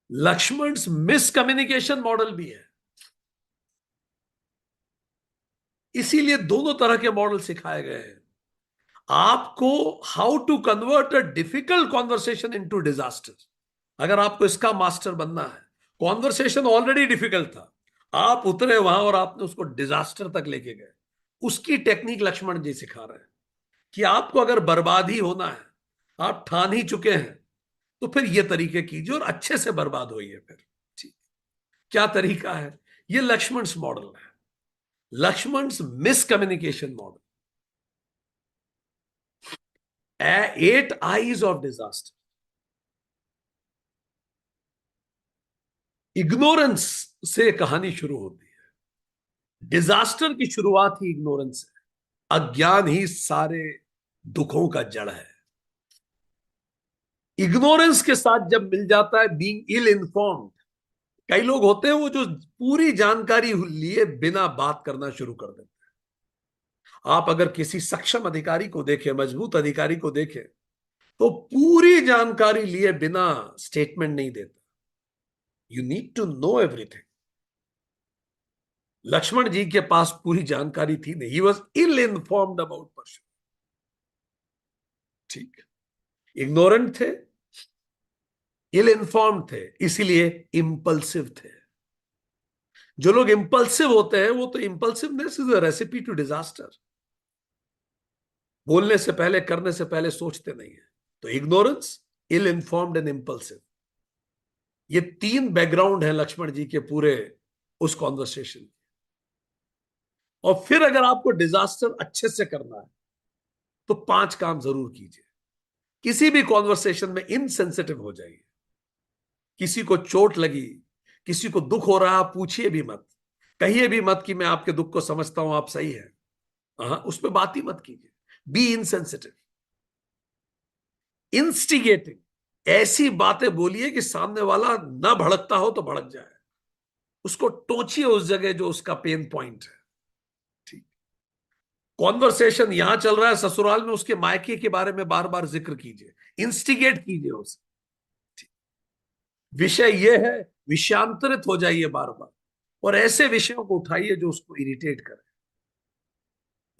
Speaker 1: लक्ष्मण मिस कम्युनिकेशन मॉडल भी है। इसीलिए दोनों तरह के मॉडल सिखाए गए हैं आपको, how to convert a difficult conversation into disaster. अगर आपको इसका मास्टर बनना है, कॉन्वर्सेशन ऑलरेडी डिफिकल्ट था, आप उतरे वहां और आपने उसको डिजास्टर तक लेके गए। उसकी टेक्निक लक्ष्मण जी सिखा रहे हैं कि आपको अगर बर्बाद ही होना है, आप ठान ही चुके हैं, तो फिर ये तरीके कीजिए और अच्छे से बर्बाद होइए। फिर ठीक, क्या तरीका है? ये लक्ष्मण मॉडल है, Lakshman miscommunication model, 8 I's of disaster. Ignorance से कहानी शुरू होती है। डिजास्टर की शुरुआत ही इग्नोरेंस है। अज्ञान ही सारे दुखों का जड़ है। इग्नोरेंस के साथ जब मिल जाता है बीइंग इल इन्फॉर्म्ड, कई लोग होते हैं वो जो पूरी जानकारी लिए बिना बात करना शुरू कर देते हैं। आप अगर किसी सक्षम अधिकारी को देखें, मजबूत अधिकारी को देखें, तो पूरी जानकारी लिए बिना स्टेटमेंट नहीं देता। You need to know everything. Lakshman ji के पास पूरी जानकारी थी नहीं, he was ill informed about Parshuram. ठीक, इग्नोरेंट थे, इल इन्फॉर्म्ड थे, इसीलिए इंपल्सिव थे। जो लोग इंपल्सिव होते हैं, वो तो impulsiveness is a recipe to disaster. बोलने से पहले, करने से पहले सोचते नहीं है। तो ignorance, ill informed and impulsive, ये तीन बैकग्राउंड है लक्ष्मण जी के पूरे उस कॉन्वर्सेशन। और फिर अगर आपको डिजास्टर अच्छे से करना है तो पांच काम जरूर कीजिए। किसी भी कॉन्वर्सेशन में इनसेंसिटिव हो जाइए। किसी को चोट लगी, किसी को दुख हो रहा, आप पूछिए भी मत, कहिए भी मत कि मैं आपके दुख को समझता हूं, आप सही है। हाँ, उस पर बात ही मत कीजिए। B insensitive. इंस्टिगेटिंग, ऐसी बातें बोलिए कि सामने वाला ना भड़कता हो तो भड़क जाए। उसको टोचिए उस जगह जो उसका पेन पॉइंट है। ठीक। कॉन्वर्सेशन यहां चल रहा है ससुराल में, उसके मायके के बारे में बार बार जिक्र कीजिए, इंस्टिगेट कीजिए उसे। ठीक। विषय यह है, विषयांतरित हो जाइए बार बार, और ऐसे विषयों को उठाइए जो उसको इरिटेट करे।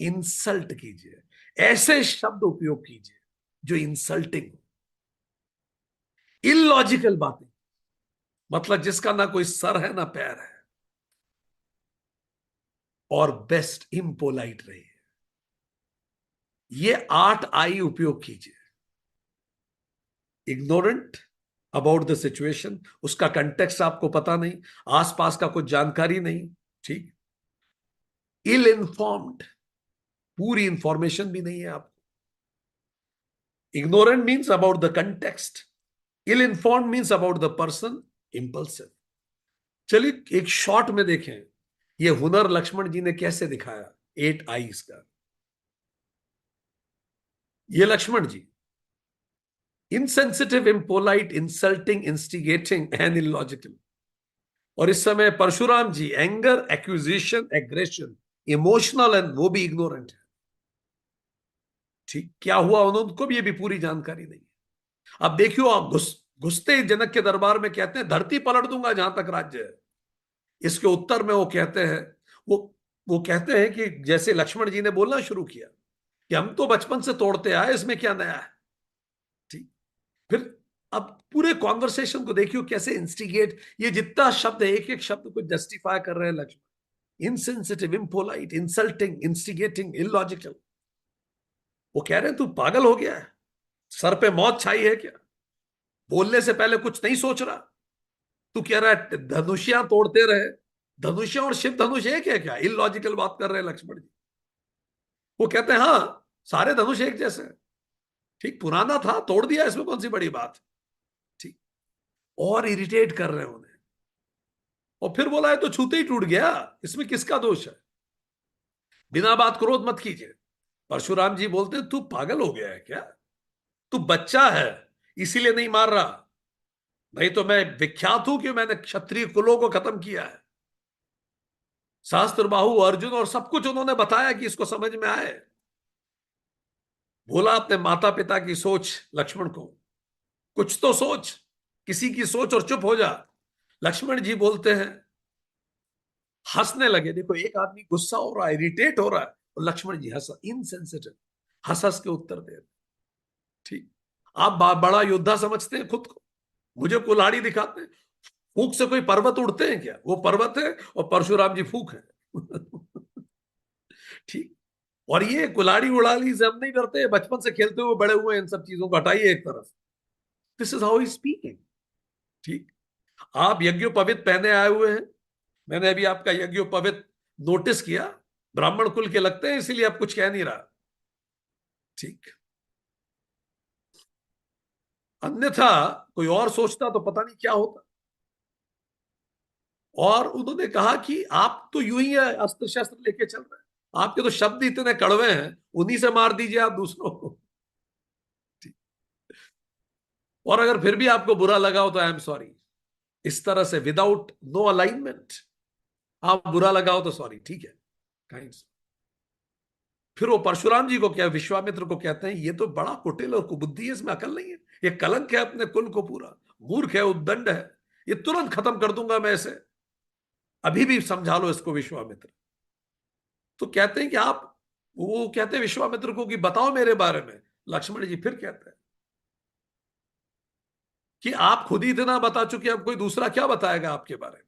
Speaker 1: इंसल्ट कीजिए, ऐसे शब्द उपयोग कीजिए जो इंसल्टिंग हो। इलॉजिकल बातें, मतलब जिसका ना कोई सर है ना पैर है। और बेस्ट, इम्पोलाइट रहिए। ये 8 आई उपयोग कीजिए। इग्नोरेंट अबाउट द सिचुएशन, उसका कंटेक्स्ट आपको पता नहीं, आसपास का कुछ जानकारी नहीं। ठीक। इल इन्फॉर्म्ड, पूरी इंफॉर्मेशन भी नहीं है आपको। Ignorant means about the context, ill informed means about the person, impulsive. चलिए एक शॉर्ट में देखें ये हुनर लक्ष्मण जी ने कैसे दिखाया 8 आईज का। ये Lakshman ji, insensitive, impolite, insulting, instigating and illogical. और इस समय Parshuram ji, anger, accusation, aggression, emotional and वो भी इग्नोरेंट है। ठीक। क्या हुआ उनको भी, ये भी पूरी जानकारी नहीं है। अब देखियो, आप घुसते ही जनक के दरबार में कहते हैं धरती पलट दूंगा जहां तक राज्य है। इसके उत्तर में वो कहते हैं, वो वो कहते हैं कि जैसे लक्ष्मण जी ने बोलना शुरू किया कि हम तो बचपन से तोड़ते आए, इसमें क्या नया है। ठीक। फिर अब पूरे कॉन्वर्सेशन को देखियो कैसे इंस्टिगेट, ये जितना शब्द है एक एक शब्द को जस्टिफाई कर रहे हैं Lakshman. Insensitive, impolite, insulting, instigating, illogical. वो कह रहे हैं तू पागल हो गया है, सर पे मौत छाई है क्या, बोलने से पहले कुछ नहीं सोच रहा। तू कह रहा है धनुषियां तोड़ते रहे, धनुषियां और शिव धनुष एक है क्या, इलॉजिकल बात कर रहे हैं लक्ष्मण जी। वो कहते हैं हाँ, सारे धनुष एक जैसे हैं। ठीक, पुराना था तोड़ दिया, इसमें कौन सी बड़ी बात। ठीक। और इरिटेट कर रहे हैं उन्हें। और फिर बोला है तो छूते ही टूट गया, इसमें किसका दोष है। बिना बात क्रोध मत कीजिए। परशुराम जी बोलते हैं तू पागल हो गया है क्या, तू बच्चा है इसीलिए नहीं मार रहा, नहीं तो मैं विख्यात हूं कि मैंने क्षत्रिय कुलों को खत्म किया है। सहस्त्र बाहु अर्जुन और सब कुछ उन्होंने बताया कि इसको समझ में आए। बोला अपने माता पिता की सोच लक्ष्मण को, कुछ तो सोच, किसी की सोच और चुप हो जा। लक्ष्मण जी बोलते हैं, हंसने लगे। देखो एक आदमी गुस्सा हो रहा है, इरिटेट हो रहा है, और लक्ष्मण जी हंस, इनसेंसिटिव, हंस हंस के उत्तर दे रहे। ठीक। आप बड़ा योद्धा समझते हैं खुद को, मुझे कुल्हाड़ी दिखाते हैं। फूक से कोई पर्वत उड़ते हैं क्या, वो पर्वत है और परशुराम जी फूक है। ठीक। और ये कुल्हाड़ी उड़ाली से हम नहीं डरते, बचपन से खेलते हुए बड़े हुए, इन सब चीजों को हटाइए एक तरफ। This is how he speaking. ठीक। आप यज्ञोपवीत पहने आए हुए हैं, मैंने अभी आपका यज्ञोपवीत नोटिस किया, ब्राह्मण कुल के लगते हैं, इसीलिए आप कुछ कह नहीं रहा। ठीक। अन्यथा कोई और सोचता तो पता नहीं क्या होता। और उन्होंने कहा कि आप तो यूं ही है, अस्त्र शस्त्र लेके चल रहे हैं, आपके तो शब्द इतने कड़वे हैं, उन्हीं से मार दीजिए आप दूसरों को। ठीक। और अगर फिर भी आपको बुरा लगा हो तो आई एम सॉरी, इस तरह से विदाउट नो अलाइनमेंट, आप बुरा लगा हो तो सॉरी, ठीक है, काइंड। फिर वो परशुराम जी को क्या, विश्वामित्र को कहते हैं ये तो बड़ा कुटिल और कुबुद्धि है, इसमें अकल नहीं है, ये कलंक है अपने कुल को पूरा, मूर्ख है, उद्दंड है, ये तुरंत खत्म कर दूंगा मैं इसे, अभी भी समझा लो इसको विश्वामित्र। तो कहते हैं कि आप, वो कहते हैं विश्वामित्र को कि बताओ मेरे बारे में। लक्ष्मण जी फिर कहते हैं कि आप खुद ही इतना बता चुके, अब कोई दूसरा क्या बताएगा आपके बारे में।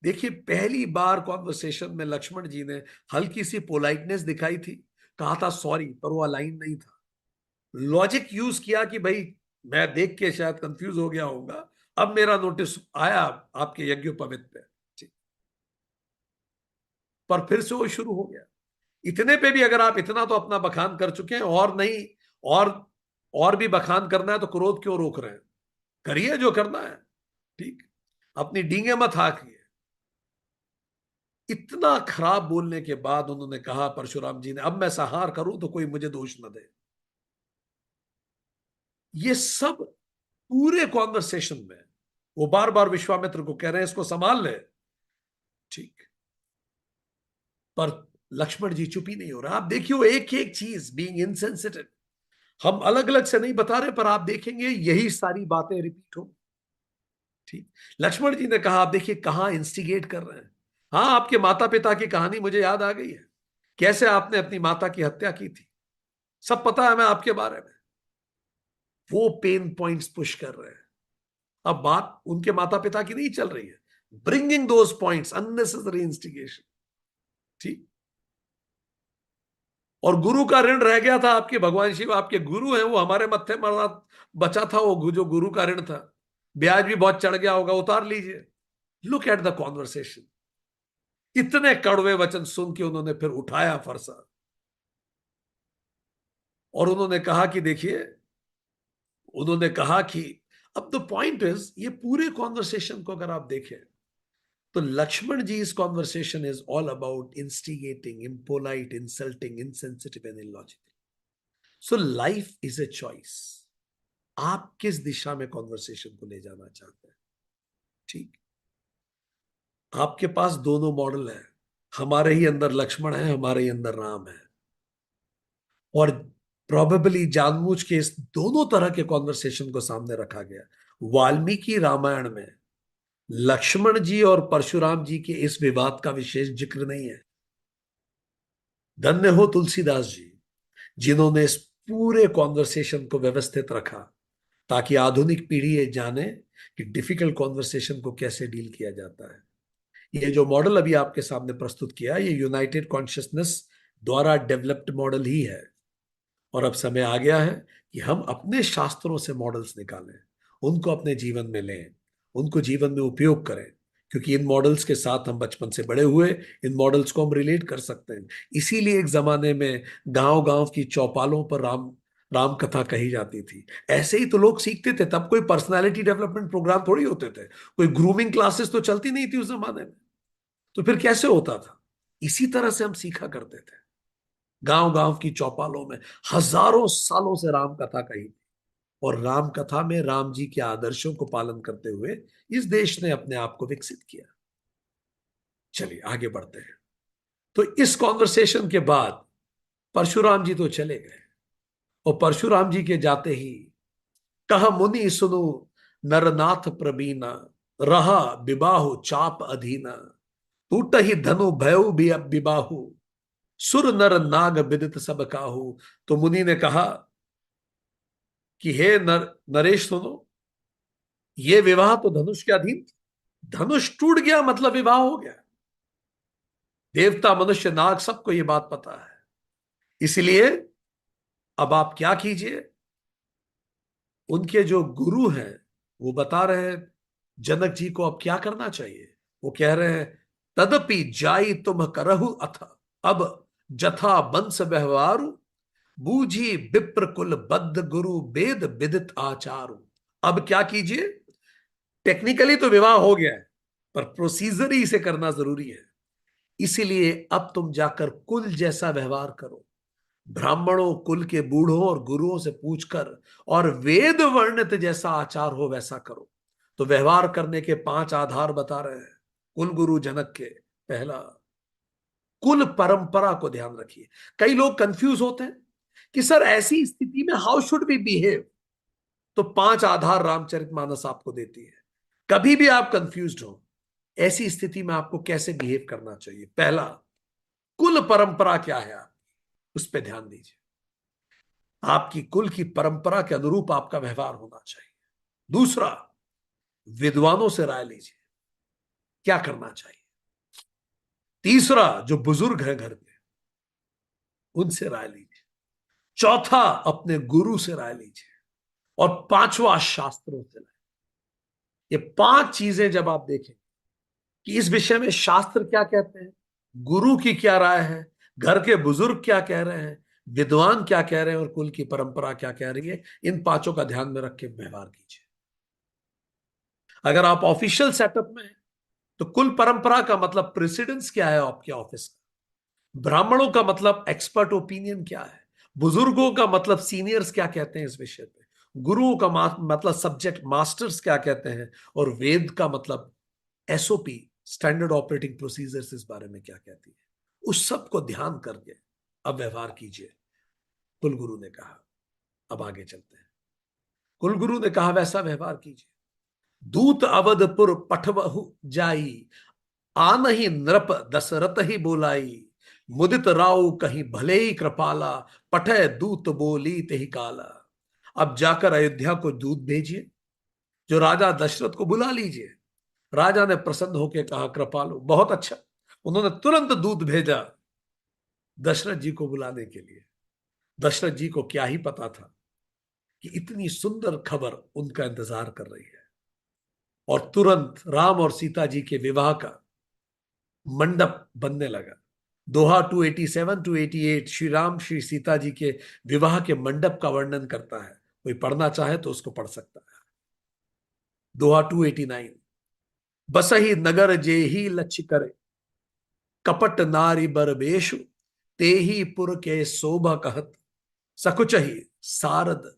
Speaker 1: देखिए, पहली बार कॉन्वर्सेशन में लक्ष्मण जी ने हल्की सी पोलाइटनेस दिखाई थी, कहा था सॉरी, पर वो अलाइन नहीं था। लॉजिक यूज किया कि भाई मैं देख के शायद कंफ्यूज हो गया होगा, अब मेरा नोटिस आया आपके यज्ञोपवीत पे। ठीक। पर फिर से वो शुरू हो गया। इतने पे भी अगर आप इतना तो अपना बखान कर चुके हैं, और नहीं, और और भी बखान करना है तो क्रोध क्यों रोक रहे हैं? करिए जो करना है। ठीक। अपनी डींगे मत हाँकिए। इतना खराब बोलने के बाद उन्होंने कहा, परशुराम जी ने, अब मैं संहार करूं तो कोई मुझे दोष न दे। ये सब पूरे कॉन्वर्सेशन में वो बार बार विश्वामित्र को कह रहे हैं इसको संभाल ले। ठीक। पर लक्ष्मण जी चुप ही नहीं हो रहा। आप देखिए, एक एक चीज बीइंग इनसेंसिटिव, हम अलग अलग से नहीं बता रहे, पर आप देखेंगे यही सारी बातें रिपीट हो। ठीक। लक्ष्मण जी ने कहा, आप देखिए कहां इंस्टिगेट कर रहे हैं। हाँ, आपके माता पिता की कहानी मुझे याद आ गई है, कैसे आपने अपनी माता की हत्या की थी, सब पता है मैं आपके बारे में। वो पेन पॉइंट्स पुश कर रहे हैं। अब बात उनके माता पिता की नहीं चल रही है, bringing those points, unnecessary instigation. ठीक। और गुरु का ऋण रह गया था आपके, भगवान शिव आपके गुरु हैं, वो हमारे मत्थे मरना बचा था, वो जो गुरु का ऋण था, ब्याज भी बहुत चढ़ गया होगा, उतार लीजिए। Look at the conversation. इतने कड़वे वचन सुन के उन्होंने फिर उठाया फरसा, और उन्होंने कहा कि देखिए, उन्होंने कहा कि अब द पॉइंट इज, ये पूरे कॉन्वर्सेशन को अगर आप देखें तो लक्ष्मण जी इस conversation is all about instigating, impolite, insulting, insensitive and illogical. So life is a choice. आप किस दिशा में कॉन्वर्सेशन को ले जाना चाहते हैं? ठीक। आपके पास दोनों मॉडल है, हमारे ही अंदर लक्ष्मण है, हमारे ही अंदर राम है। और प्रोबेबली जानबूझ के इस दोनों तरह के कॉन्वर्सेशन को सामने रखा गया। वाल्मीकि रामायण में लक्ष्मण जी और परशुराम जी के इस विवाद का विशेष जिक्र नहीं है। धन्य हो तुलसीदास जी, जिन्होंने इस पूरे कॉन्वर्सेशन को व्यवस्थित रखा, ताकि आधुनिक पीढ़ी ये जाने कि डिफिकल्ट कॉन्वर्सेशन को कैसे डील किया जाता है। ये जो मॉडल अभी आपके सामने प्रस्तुत किया, ये यूनाइटेड कॉन्शियसनेस द्वारा डेवलप्ड मॉडल ही है। और अब समय आ गया है कि हम अपने शास्त्रों से मॉडल्स निकालें, उनको अपने जीवन में लें, उनको जीवन में उपयोग करें, क्योंकि इन मॉडल्स के साथ हम बचपन से बड़े हुए, इन मॉडल्स को हम रिलेट कर सकते हैं। इसीलिए एक जमाने में गांव गांव की चौपालों पर राम राम कथा कही जाती थी। ऐसे ही तो लोग सीखते थे, तब कोई पर्सनालिटी डेवलपमेंट प्रोग्राम थोड़ी होते थे, कोई ग्रूमिंग क्लासेस तो चलती नहीं थी उस जमाने में। तो फिर कैसे होता था? इसी तरह से हम सीखा करते थे। गांव गांव की चौपालों में हजारों सालों से राम कथा कही, और राम कथा में राम जी के आदर्शों को पालन करते हुए इस देश ने अपने आप को विकसित किया। चलिए आगे बढ़ते हैं। तो इस कॉन्वर्सेशन के बाद परशुराम जी तो चले गए, और परशुराम जी के जाते ही कहा, मुनि सुनु नरनाथ प्रवीणा, रहा विबाहु चाप अधीना, टूट ही धनु भयउ भी अब विबाहु, सुर नर नाग विदित सब काहू। तो मुनि ने कहा कि हे नरेश सुनो, ये विवाह तो धनुष के अधीन था। धनुष टूट गया मतलब विवाह हो गया। देवता मनुष्य नाग सबको ये बात पता है। इसलिए अब आप क्या कीजिए, उनके जो गुरु हैं वो बता रहे हैं जनक जी को अब क्या करना चाहिए। वो कह रहे हैं, तदपि जाई तुम करहु अथ, अब जथा बंस व्यवहारु, बूझी विप्र कुल बद्ध गुरु वेद विदित आचारु। अब क्या कीजिए, टेक्निकली तो विवाह हो गया है, पर प्रोसीजर ही इसे करना जरूरी है। इसीलिए अब तुम जाकर कुल जैसा व्यवहार करो, ब्राह्मणों कुल के बूढ़ों और गुरुओं से पूछकर, और वेद वर्णित जैसा आचार हो वैसा करो। तो व्यवहार करने के 5 आधार बता रहे हैं कुल गुरु जनक के। पहला, कुल परंपरा को ध्यान रखिए। कई लोग कंफ्यूज होते हैं कि सर ऐसी स्थिति में हाउ शुड बी बिहेव। तो 5 आधार रामचरितमानस आपको देती है। कभी भी आप कंफ्यूज हो, ऐसी स्थिति में आपको कैसे बिहेव करना चाहिए। पहला, कुल परंपरा क्या है आप उस पर ध्यान दीजिए। आपकी कुल की परंपरा के अनुरूप आपका व्यवहार होना चाहिए। दूसरा, विद्वानों से राय लीजिए क्या करना चाहिए। तीसरा, जो बुजुर्ग है घर में, उनसे राय लीजिए। चौथा, अपने गुरु से राय लीजिए। और पांचवा, शास्त्रों से राय। ये पांच चीजें जब आप देखें कि इस विषय में शास्त्र क्या कहते हैं, गुरु की क्या राय है, घर के बुजुर्ग क्या कह रहे हैं, विद्वान क्या कह रहे हैं, और कुल की परंपरा क्या कह रही है, इन पांचों का ध्यान में रख के व्यवहार कीजिए। अगर आप ऑफिशियल सेटअप में हैं, तो कुल परंपरा का मतलब प्रेसिडेंस क्या है आपके ऑफिस का, ब्राह्मणों का मतलब एक्सपर्ट ओपिनियन क्या है, बुजुर्गों का मतलब सीनियर्स क्या कहते हैं इस विषय पे, गुरुओं का मतलब सब्जेक्ट मास्टर्स क्या कहते हैं, और वेद का मतलब एसओपी, स्टैंडर्ड ऑपरेटिंग प्रोसीजर्स, इस बारे में क्या कहती है। उस सब को ध्यान करके अब व्यवहार कीजिए, कुलगुरु ने कहा। अब आगे चलते हैं। कुलगुरु ने कहा वैसा व्यवहार कीजिए। दूत अवधपुर पठवहु जाई, आन ही नृप दशरथ ही बोलाई, मुदित राव कहीं भले ही कृपाला, पठय दूत बोली ते ही काला। अब जाकर अयोध्या को दूत भेजिए, जो राजा दशरथ को बुला लीजिए। राजा ने प्रसन्न होकर कहा, कृपालु, बहुत अच्छा। उन्होंने तुरंत दूत भेजा दशरथ जी को बुलाने के लिए। दशरथ जी को क्या ही पता था कि इतनी सुंदर खबर उनका इंतजार कर रही है। और तुरंत राम और सीता जी के विवाह का मंडप बनने लगा। दोहा 287 टू 88 श्री राम श्री सीता जी के विवाह के मंडप का वर्णन करता है। कोई पढ़ना चाहे तो उसको पढ़ सकता है। दोहा 289, बसही नगर जेही लक्ष्य करे, कपट नारी बरबेशु, तेही पुर के शोभा कहत, सकुचही सारद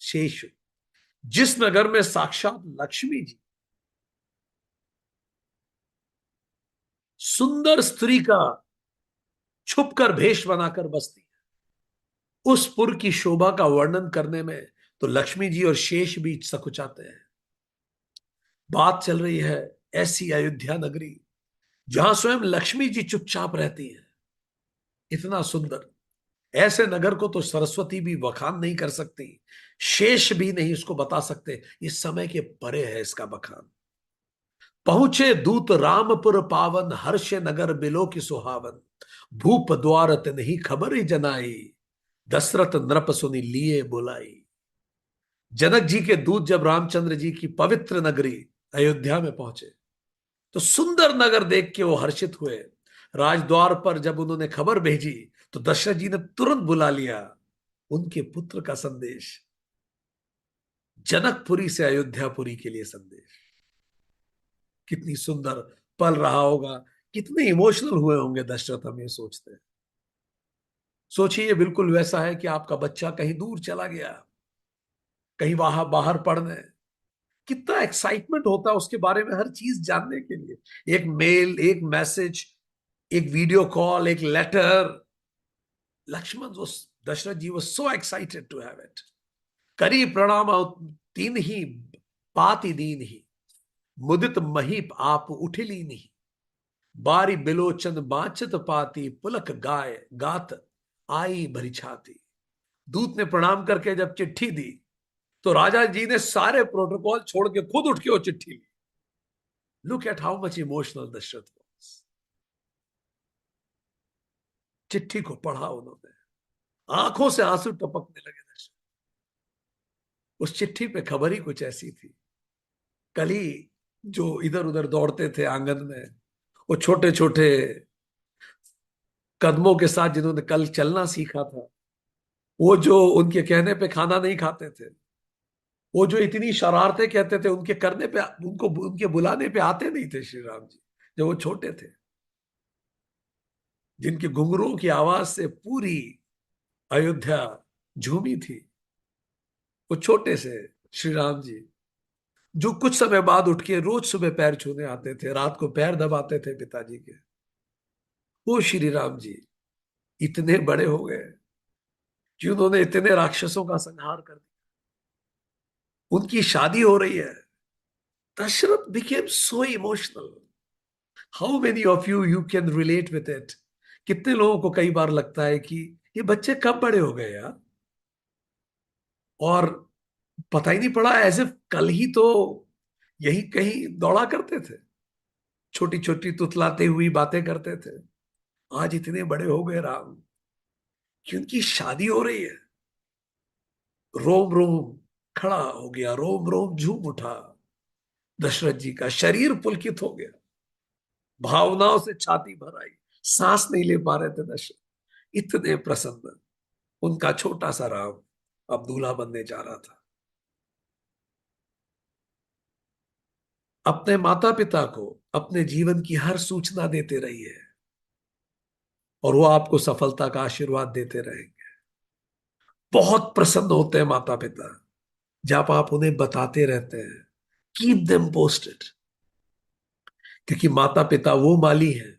Speaker 1: शेषु। जिस नगर में साक्षात लक्ष्मी जी सुंदर स्त्री का छुपकर भेष बनाकर बसती है, उस पुर की शोभा का वर्णन करने में तो लक्ष्मी जी और शेष भी सकुचाते हैं। बात चल रही है ऐसी अयोध्या नगरी जहां स्वयं लक्ष्मी जी चुपचाप रहती है। इतना सुंदर, ऐसे नगर को तो सरस्वती भी बखान नहीं कर सकती, शेष भी नहीं उसको बता सकते। इस समय के परे है इसका बखान। पहुंचे दूत रामपुर पावन, हर्ष नगर बिलो की सुहावन, भूप द्वार नहीं खबर ही जनाई, दशरथ नृप सुनी लिए बुलाई। जनक जी के दूत जब रामचंद्र जी की पवित्र नगरी अयोध्या में पहुंचे, तो सुंदर नगर देख के वो हर्षित हुए। राजद्वार पर जब उन्होंने खबर भेजी, तो दशरथ जी ने तुरंत बुला लिया उनके पुत्र का संदेश, जनकपुरी से अयोध्यापुरी के लिए संदेश। कितनी सुंदर पल रहा होगा, कितने इमोशनल हुए होंगे दशरथ, हम ये सोचते हैं। सोचिए, बिल्कुल वैसा है कि आपका बच्चा कहीं दूर चला गया, कहीं वहां बाहर पढ़ने, कितना एक्साइटमेंट होता है उसके बारे में हर चीज जानने के लिए। एक मेल, एक मैसेज, एक वीडियो कॉल, एक लेटर। लक्ष्मण वो, दशरथ जी वो so excited to have it. करी प्रणाम तीन ही, पाति दीन ही, मुदित महीप आप उठिली नहीं, बारी बिलोचन बांचत पाती, पुलक गाय गात आई भरी छाती। दूत ने प्रणाम करके जब चिट्ठी दी, तो राजा जी ने सारे प्रोटोकॉल छोड़ के खुद उठ के वो चिट्ठी ली। Look at how much emotional Dasharath was. चिट्ठी को पढ़ा उन्होंने, आंखों से आंसू टपकने लगे दशरथ। उस चिट्ठी पे खबर ही कुछ ऐसी थी। कल ही जो इधर उधर दौड़ते थे आंगन में, वो छोटे छोटे कदमों के साथ जिन्होंने कल चलना सीखा था, वो जो उनके कहने पे खाना नहीं खाते थे, वो जो इतनी शरारतें कहते थे, उनके करने पे, उनको उनके बुलाने पे आते नहीं थे श्री राम जी, जब वो छोटे थे, जिनके घुंघरुओं की आवाज से पूरी अयोध्या झूमी थी, वो छोटे से श्री राम जी, जो कुछ समय बाद उठ के रोज सुबह पैर छूने आते थे, रात को पैर दबाते थे पिताजी के। वो श्री राम जी इतने बड़े हो गए कि उन्होंने इतने राक्षसों का संहार कर दिया। उनकी शादी हो रही है। Dashrath became so emotional. How many of you can relate with it. कितने लोगों को कई बार लगता है कि ये बच्चे कब बड़े हो गए यार, और पता ही नहीं पड़ा, एज इफ कल ही तो यही कहीं दौड़ा करते थे। छोटी छोटी तुतलाते हुई बातें करते थे, आज इतने बड़े हो गए राम कि उनकी शादी हो रही है। रोम रोम खड़ा हो गया, रोम रोम झूम उठा। दशरथ जी का शरीर पुलकित हो गया, भावनाओं से छाती भर आई, सांस नहीं ले पा रहे थे दशरथ, इतने प्रसन्न। उनका छोटा सा राम अब दूल्हा बनने जा रहा था। अपने माता पिता को अपने जीवन की हर सूचना देते रहिए, और वो आपको सफलता का आशीर्वाद देते रहेंगे। बहुत प्रसन्न होते हैं माता पिता जब आप उन्हें बताते रहते हैं। कीप देम पोस्टेड, क्योंकि माता पिता वो माली हैं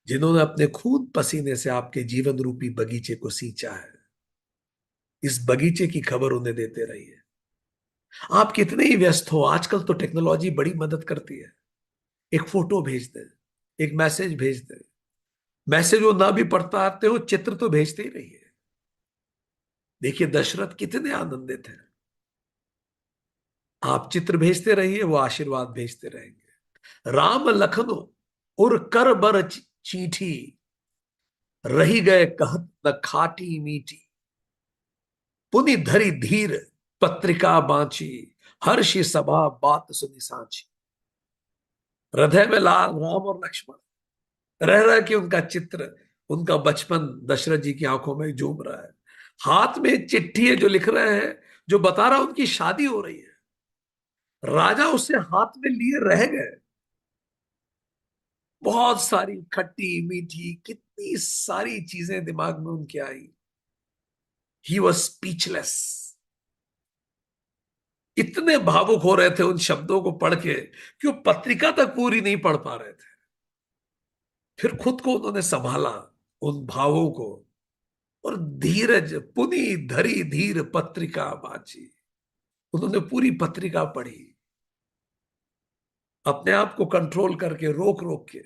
Speaker 1: जिन्होंने अपने खून पसीने से आपके जीवन रूपी बगीचे को सींचा है। इस बगीचे की खबर उन्हें देते रहिए। आप कितने ही व्यस्त हो, आजकल तो टेक्नोलॉजी बड़ी मदद करती है। एक फोटो भेज दें, एक मैसेज भेज दें। मैसेज वो ना भी पढ़ता आते हो, चित्र तो भेजते ही रहिए। देखिए दशरथ कितने आनंदित हैं। आप चित्र भेजते रहिए, वो आशीर्वाद भेजते रहेंगे। राम लखनो उर कर बर चीठी, रही गए कहत न खाटी मीठी। पुनि धरी धीर पत्रिका बांची, हर्षि सभा बात सुनी सांची। हृदय में लाल राम और लक्ष्मण रह रहा कि उनका चित्र, उनका बचपन दशरथ जी की आंखों में झूम रहा है। हाथ में एक चिट्ठी है जो लिख रहे हैं, जो बता रहा उनकी शादी हो रही है। राजा उससे हाथ में लिए रह गए। बहुत सारी खट्टी मीठी कितनी सारी चीजें दिमाग में उनके आई। He was speechless. इतने भावुक हो रहे थे उन शब्दों को पढ़ के कि वो पत्रिका तक पूरी नहीं पढ़ पा रहे थे। फिर खुद को उन्होंने संभाला, उन भावों को, और धीरज पुनी धरी धीर पत्रिका बाची। उन्होंने पूरी पत्रिका पढ़ी, अपने आप को कंट्रोल करके, रोक रोक के।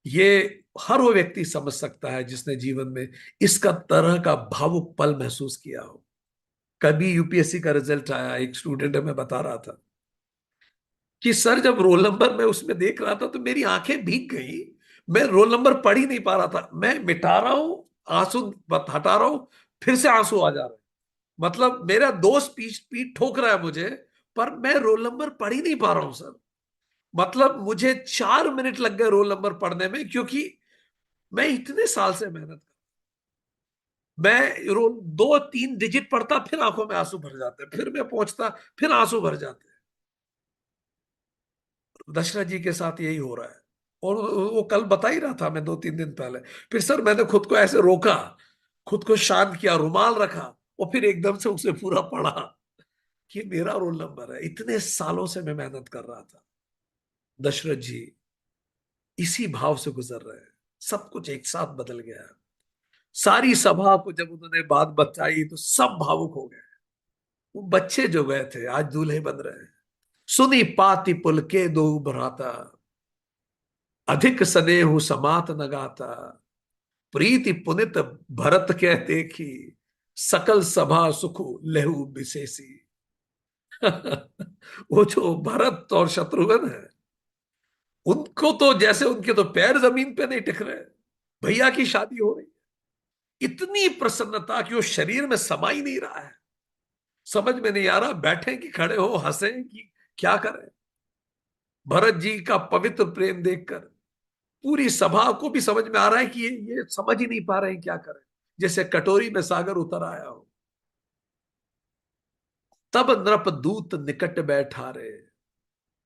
Speaker 1: ये हर वो व्यक्ति समझ सकता है जिसने जीवन में इसका तरह का भावुक पल महसूस किया हो। कभी यूपीएससी का रिजल्ट आया, एक स्टूडेंट है, मैं बता रहा था कि सर जब रोल नंबर मैं उसमें देख रहा था तो मेरी आंखें भीग गई। मैं रोल नंबर पढ़ ही नहीं पा रहा था, मैं मिटा रहा हूं, आंसू हटा रहा हूं, फिर से आंसू आ जा रहे हैं। मतलब मेरा दोस्त पीठ पीठ ठोक रहा है मुझे, पर मैं रोल नंबर पढ़ ही नहीं पा रहा हूं सर। मतलब मुझे 4 मिनट लग गए रोल नंबर पढ़ने में, क्योंकि मैं इतने साल से मेहनत कर, मैं रोल 2-3 डिजिट पढ़ता, फिर आंखों में आंसू भर जाते हैं, फिर मैं पहुंचता, फिर आंसू भर जाते हैं। दशरथ जी के साथ यही हो रहा है। और वो कल बता ही रहा था, मैं 2-3 दिन पहले। फिर सर मैंने खुद को ऐसे रोका, खुद को शांत किया, रुमाल रखा, और फिर एकदम से उसे पूरा पढ़ा कि मेरा रोल नंबर है। इतने सालों से मैं मेहनत कर रहा था। दशरथ जी इसी भाव से गुजर रहे हैं। सब कुछ एक साथ बदल गया। सारी सभा को जब उन्होंने बात बताई तो सब भावुक हो गए। वो बच्चे जो गए थे आज दूल्हे बन रहे हैं। सुनी पाती पुलके दो भ्राता, अधिक स्नेहु समात न गाता। प्रीति पुनित भरत कह देखी, सकल सभा सुख लेहु विशेषी। वो जो भरत और शत्रुघ्न है, उनको तो जैसे उनके तो पैर जमीन पे नहीं टिक रहे। भैया की शादी हो रही है, इतनी प्रसन्नता कि वो शरीर में समा ही नहीं रहा है। समझ में नहीं आ रहा बैठे कि खड़े हो, हंसे कि क्या करें। भरत जी का पवित्र प्रेम देखकर पूरी सभा को भी समझ में आ रहा है कि ये समझ ही नहीं पा रहे हैं क्या करें, जैसे कटोरी में सागर उतर आया हो। तब नृप दूत निकट बैठा रे,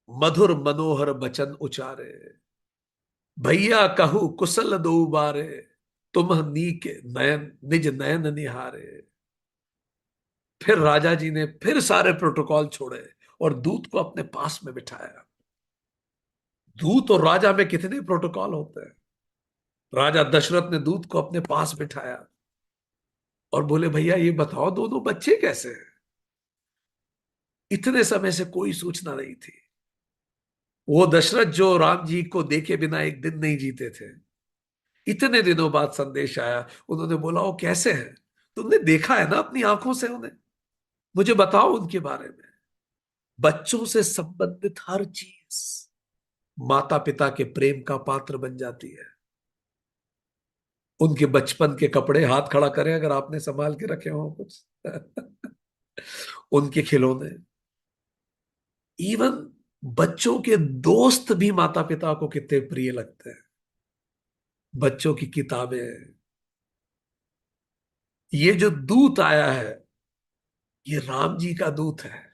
Speaker 1: मधुर मनोहर बचन उचारे। भैया कहू कुशल दो बारे, तुम नीक नयन निज नयन निहारे। फिर राजा जी ने फिर सारे प्रोटोकॉल छोड़े और दूत को अपने पास में बिठाया। दूत और राजा में कितने प्रोटोकॉल होते हैं। राजा दशरथ ने दूत को अपने पास बिठाया और बोले भैया ये बताओ दोनों बच्चे कैसे हैं। इतने समय से कोई सूचना नहीं थी। वो दशरथ जो राम जी को देखे बिना एक दिन नहीं जीते थे, इतने दिनों बाद संदेश आया। उन्होंने बोला वो कैसे हैं, तुमने देखा है ना अपनी आंखों से उन्हें, मुझे बताओ उनके बारे में। बच्चों से संबंधित हर चीज माता पिता के प्रेम का पात्र बन जाती है। उनके बचपन के कपड़े, हाथ खड़ा करें अगर आपने संभाल के रखे हो कुछ। उनके खिलौने, इवन बच्चों के दोस्त भी माता पिता को कितने प्रिय लगते हैं। बच्चों की किताबें, ये जो दूत आया है, ये राम जी का दूत है।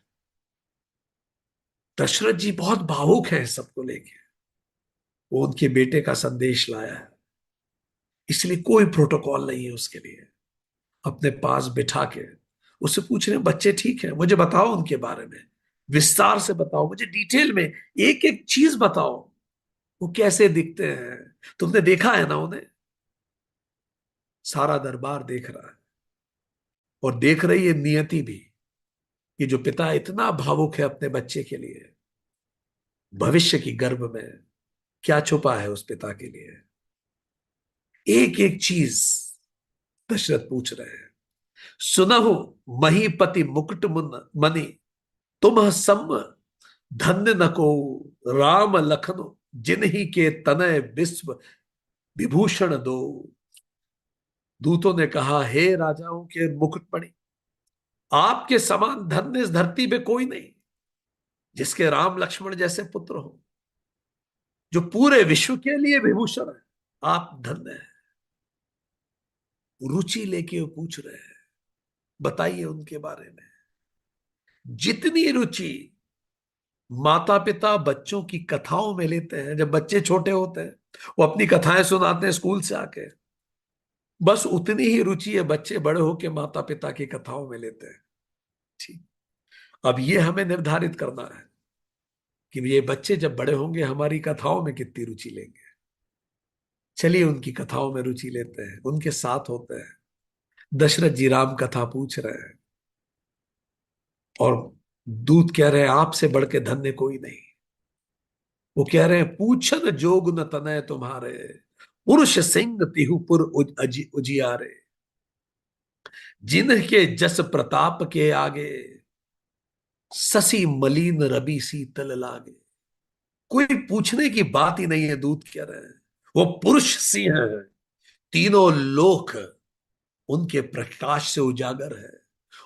Speaker 1: दशरथ जी बहुत भावुक हैं इस सबको लेके। वो उनके बेटे का संदेश लाया है, इसलिए कोई प्रोटोकॉल नहीं है उसके लिए। अपने पास बिठा के उससे पूछ रहे हैं, बच्चे ठीक है, मुझे बताओ उनके बारे में, विस्तार से बताओ, मुझे डिटेल में एक एक चीज बताओ। वो कैसे दिखते हैं, तुमने देखा है ना उन्हें? सारा दरबार देख रहा है, और देख रही है नियति भी, कि जो पिता इतना भावुक है अपने बच्चे के लिए, भविष्य की गर्भ में क्या छुपा है उस पिता के लिए। एक एक चीज दशरथ पूछ रहे हैं। सुनहु महीपति मुकुट मुन मणि, तुम सम धन्य न को, राम लखन जिन्हीं के तनय विश्व विभूषण दो। दूतों ने कहा, हे राजाओं के मुकुटमणि, आपके समान धन्य इस धरती पे कोई नहीं, जिसके राम लक्ष्मण जैसे पुत्र हो, जो पूरे विश्व के लिए विभूषण है। आप धन्य हैं। रुचि लेके वो पूछ रहे हैं, बताइए उनके बारे में। जितनी रुचि माता पिता बच्चों की कथाओं में लेते हैं, जब बच्चे छोटे होते हैं वो अपनी कथाएं सुनाते हैं स्कूल से आके, बस उतनी ही रुचि है बच्चे बड़े होके माता पिता की कथाओं में लेते हैं। ठीक। अब ये हमें निर्धारित करना है कि ये बच्चे जब बड़े होंगे हमारी कथाओं में कितनी रुचि लेंगे। चलिए उनकी कथाओं में रुचि लेते हैं, उनके साथ होते हैं। दशरथ जी राम कथा पूछ रहे हैं, और दूत कह रहे हैं, आपसे बढ़ के धन्य कोई नहीं। वो कह रहे हैं, पूछन जोग न तनय तुम्हारे, पुरुष सिंह तिहुपुर उजियारे, जिनके जस प्रताप के आगे, ससी मलीन रवि शीतल लागे। कोई पूछने की बात ही नहीं है, दूत कह रहे हैं। वो पुरुष सिंह है, तीनों लोक उनके प्रकाश से उजागर है।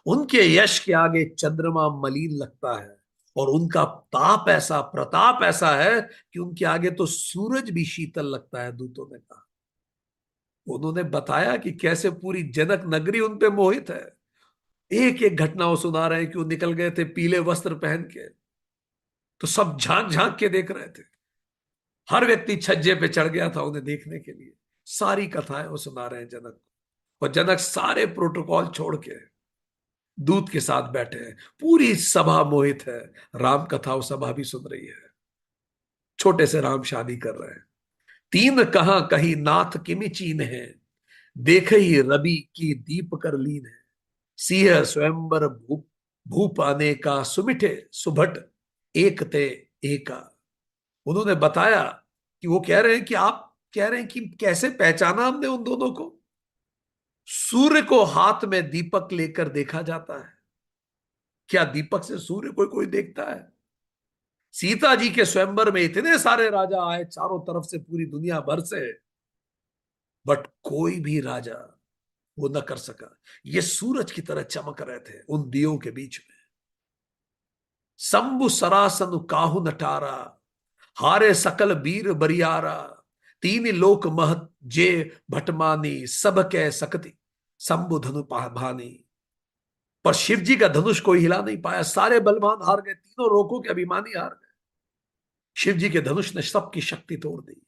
Speaker 1: उनके यश के आगे चंद्रमा मलिन लगता है, और उनका ताप ऐसा, प्रताप ऐसा है कि उनके आगे तो सूरज भी शीतल लगता है, दूतों ने कहा। उन्होंने बताया कि कैसे पूरी जनक नगरी उन पे मोहित है। एक एक घटना वो सुना रहे हैं कि वो निकल गए थे पीले वस्त्र पहन के, तो सब झांक झांक के देख रहे थे। हर व्यक्ति छज्जे पे चढ़ गया था उन्हें देखने के लिए। सारी कथाएं वो सुना रहे हैं जनक को, और जनक सारे प्रोटोकॉल छोड़ के दूत के साथ बैठे हैं। पूरी सभा मोहित है, राम कथा वो सभा भी सुन रही है। छोटे से राम शादी कर रहे हैं। तीन कहा कही नाथ किमि चीन है, देख ही रवि की दीप कर लीन है। सिंह स्वयंवर भूप अनेका, सुमिठे सुभट एक ते एका। उन्होंने बताया कि वो कह रहे हैं कि आप कह रहे हैं कि कैसे पहचाना हमने उन दोनों को। सूर्य को हाथ में दीपक लेकर देखा जाता है, क्या दीपक से सूर्य कोई कोई देखता है? सीता जी के स्वयंवर में इतने सारे राजा आए चारों तरफ से, पूरी दुनिया भर से, बट कोई भी राजा वो न कर सका। ये सूरज की तरह चमक रहे थे उन दियों के बीच में। शंभु सरासन काहू नटारा, हारे सकल वीर बरियारा। तीन लोक महत जे भटमानी, सब कै सकती शंभु धनु भानी। पर शिव जी का धनुष कोई हिला नहीं पाया, सारे बलवान हार गए, तीनों लोकों के अभिमानी हार गए। शिव जी के धनुष ने सबकी शक्ति तोड़ दी।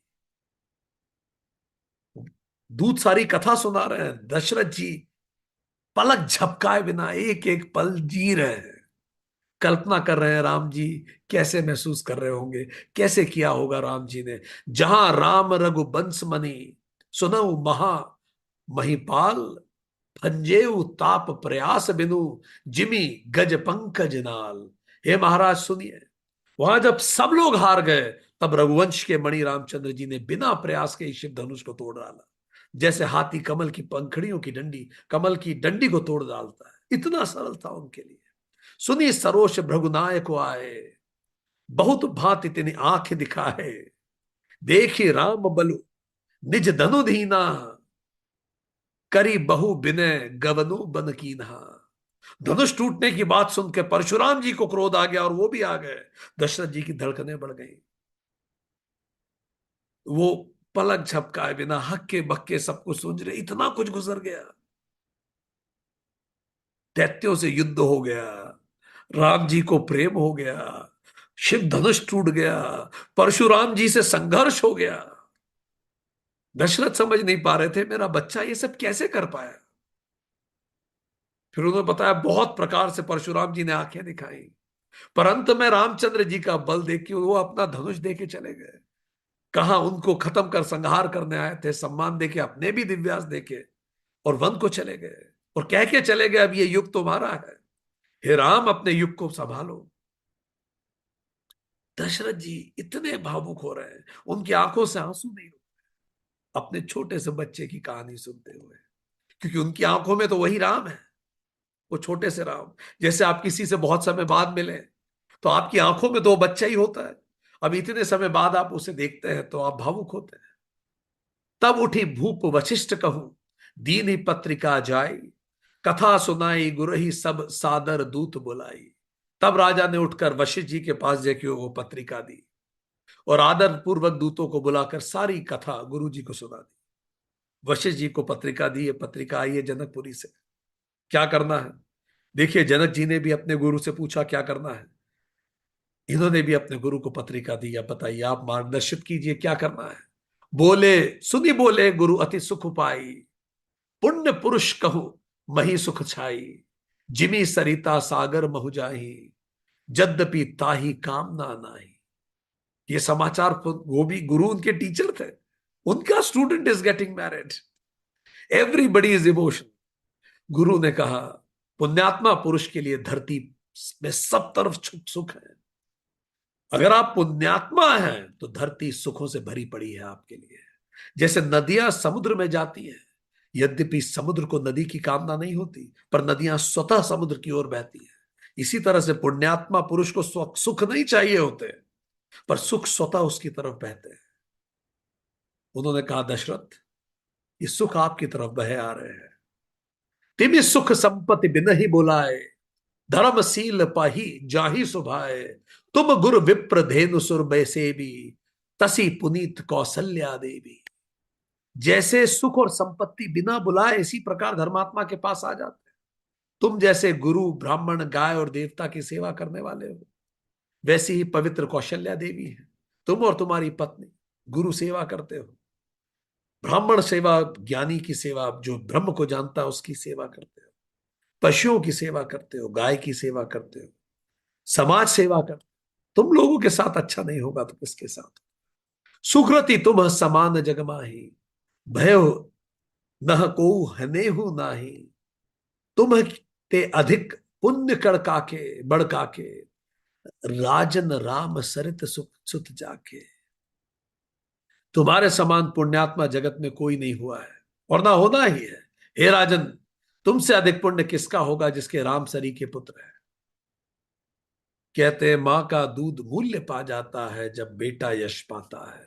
Speaker 1: दूत सारी कथा सुना रहे हैं, दशरथ जी पलक झपकाए बिना एक एक पल जी रहे हैं। कल्पना कर रहे हैं राम जी कैसे महसूस कर रहे होंगे, कैसे किया होगा राम जी ने। जहां राम रघुबंश मणि, सुनऊ महा महिपाल, भंजेऊ ताप प्रयास बिनु, जिमी गज पंकज नाल। हे महाराज सुनिए, वहां जब सब लोग हार गए, तब रघुवंश के मणि रामचंद्र जी ने बिना प्रयास के शिव धनुष को तोड़ डाला। जैसे हाथी कमल की पंखड़ियों की डंडी, कमल की डंडी को तोड़ डालता है, इतना सरल था उनके लिए। सुनी सरोष भृगुनाय को आए, बहुत भांति तिनि आंख दिखाए, देखी राम बलु निज धनु धीना, करी बहु बिनय गवनु बन कीन्हा। धनुष टूटने की बात सुनकर परशुराम जी को क्रोध आ गया और वो भी आ गए। दशरथ जी की धड़कनें बढ़ गई। वो पलक झपकाए बिना हक्के बक्के सब कुछ सूझ रहे, इतना कुछ गुजर गया। दैत्यों से युद्ध हो गया, राम जी को प्रेम हो गया, शिव धनुष टूट गया, परशुराम जी से संघर्ष हो गया। दशरथ समझ नहीं पा रहे थे मेरा बच्चा ये सब कैसे कर पाया। फिर उन्होंने बताया बहुत प्रकार से परशुराम जी ने आंखें दिखाई, पर अंत में रामचंद्र जी का बल देख के वो अपना धनुष दे के चले गए। कहा उनको खत्म कर संहार करने आए थे, सम्मान देके अपने भी दिव्यास देके और वन को चले गए और कह के चले गए अब ये युग तुम्हारा है, हे राम अपने युग को संभालो। दशरथ जी इतने भावुक हो रहे हैं, उनकी आंखों से आंसू नहीं अपने छोटे से बच्चे की कहानी सुनते हुए, क्योंकि उनकी आंखों में तो वही राम है, वो छोटे से राम। जैसे आप किसी से बहुत समय बाद मिले तो आपकी आंखों में तो वो बच्चा ही होता है, अब इतने समय बाद आप उसे देखते हैं तो आप भावुक होते हैं। तब उठी भूप वशिष्ठ कहूं, दीन ही पत्रिका जाई, कथा सुनाई गुरही सब सादर दूत बुलाई। तब राजा ने उठकर वशिष्ठ जी के पास जाके वो पत्रिका दी और आदर पूर्वक दूतों को बुलाकर सारी कथा गुरु जी को सुना दी। वशिष्ठ जी को पत्रिका दी, ये पत्रिका आई है जनकपुरी से, क्या करना है। देखिए जनक जी ने भी अपने गुरु से पूछा क्या करना है, इन्होंने भी अपने गुरु को पत्रिका दी, अब बताइए आप मार्गदर्शित कीजिए क्या करना है। बोले सुनी बोले गुरु अति सुख पाई, पुण्य पुरुष कहूं मही सुख छाई, जिमी सरिता सागर महु जाही, जद्यपि ताही कामना नाही। ये समाचार वो भी गुरु उनके टीचर थे, उनका student is getting married, everybody is emotion. गुरु ने कहा पुण्यात्मा पुरुष के लिए धरती में सब तरफ सुख है, अगर आप पुण्यात्मा हैं तो धरती सुखों से भरी पड़ी है आपके लिए। जैसे नदियां समुद्र में जाती हैं, यद्यपि समुद्र को नदी की कामना नहीं होती, पर नदियां स्वतः समुद्र की ओर बहती हैं। इसी तरह से पुण्यात्मा पुरुष को सुख नहीं चाहिए होते, पर सुख स्वतः उसकी तरफ बहते हैं। उन्होंने कहा दशरथ ये सुख आपकी तरफ बहे आ रहे हैं, तिमि सुख संपत्ति बिन ही बुलाए, धर्मशील पाही जाही सुभाए, तुम गुरु विप्र धेनु सुर बैसे भी, तसी पुनीत कौशल्या देवी। जैसे सुख और संपत्ति बिना बुलाए इसी प्रकार धर्मात्मा के पास आ जाते हैं। तुम जैसे गुरु ब्राह्मण गाय और देवता की सेवा करने वाले हो, वैसी ही पवित्र कौशल्या देवी है। तुम और तुम्हारी पत्नी गुरु सेवा करते हो, ब्राह्मण सेवा, ज्ञानी की सेवा, जो ब्रह्म को जानता है उसकी सेवा करते हो, पशुओं की सेवा करते हो, गाय की सेवा करते हो, समाज सेवा करते हो। तुम लोगों के साथ अच्छा नहीं होगा तो किसके साथ। सुकृति तुम समान जगमाही, भयो नह को हनेहु नाही, तुम ते अधिक पुण्य कर काके बढ़ काके, राजन राम सरित सुख सुत जाके। तुम्हारे समान पुण्यात्मा जगत में कोई नहीं हुआ है और ना होना ही है। हे राजन, तुमसे अधिक पुण्य किसका होगा जिसके राम सरी के पुत्र है। कहते हैं मां का दूध मूल्य पा जाता है जब बेटा यश पाता है।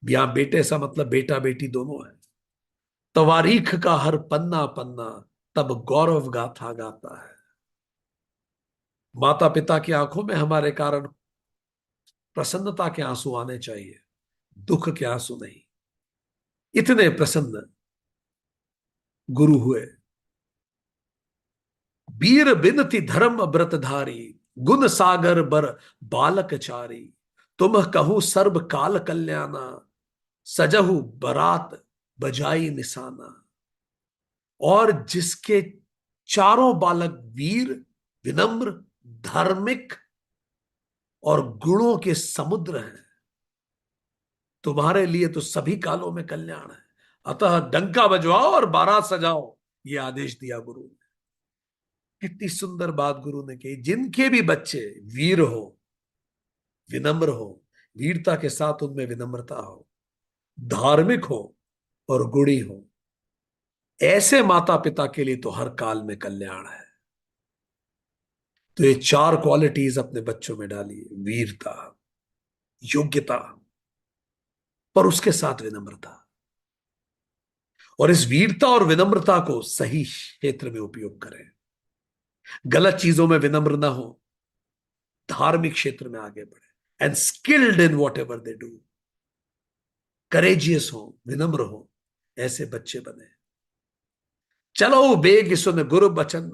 Speaker 1: यहां बेटे सा मतलब बेटा बेटी दोनों है। तवारीख का हर पन्ना पन्ना तब गौरव गाथा गाता है। माता पिता की आंखों में हमारे कारण प्रसन्नता के आंसू आने चाहिए, दुख के आंसू नहीं। इतने प्रसन्न गुरु हुए। वीर बिनती धर्म व्रतधारी, गुण सागर बर बालक चारी, तुम कहूं सर्व काल कल्याणा, सजहु बरात बजाई निशाना। और जिसके चारों बालक वीर, विनम्र, धार्मिक और गुणों के समुद्र हैं, तुम्हारे लिए तो सभी कालों में कल्याण है। अतः डंका बजवाओ और बारात सजाओ, ये आदेश दिया गुरु ने। कितनी सुंदर बात गुरु ने कही। जिनके भी बच्चे वीर हो, विनम्र हो, वीरता के साथ उनमें विनम्रता हो, धार्मिक हो और गुणी हो, ऐसे माता पिता के लिए तो हर काल में कल्याण है। तो ये चार क्वालिटीज अपने बच्चों में डालिए: वीरता, योग्यता, पर उसके साथ विनम्रता। और इस वीरता और विनम्रता को सही क्षेत्र में उपयोग करें। गलत चीजों में विनम्र ना हो, धार्मिक क्षेत्र में आगे बढ़े, and skilled in what ever they do, courageous हो, विनम्र हो, ऐसे बच्चे बने। चलो बेग सुन गुरु बचन,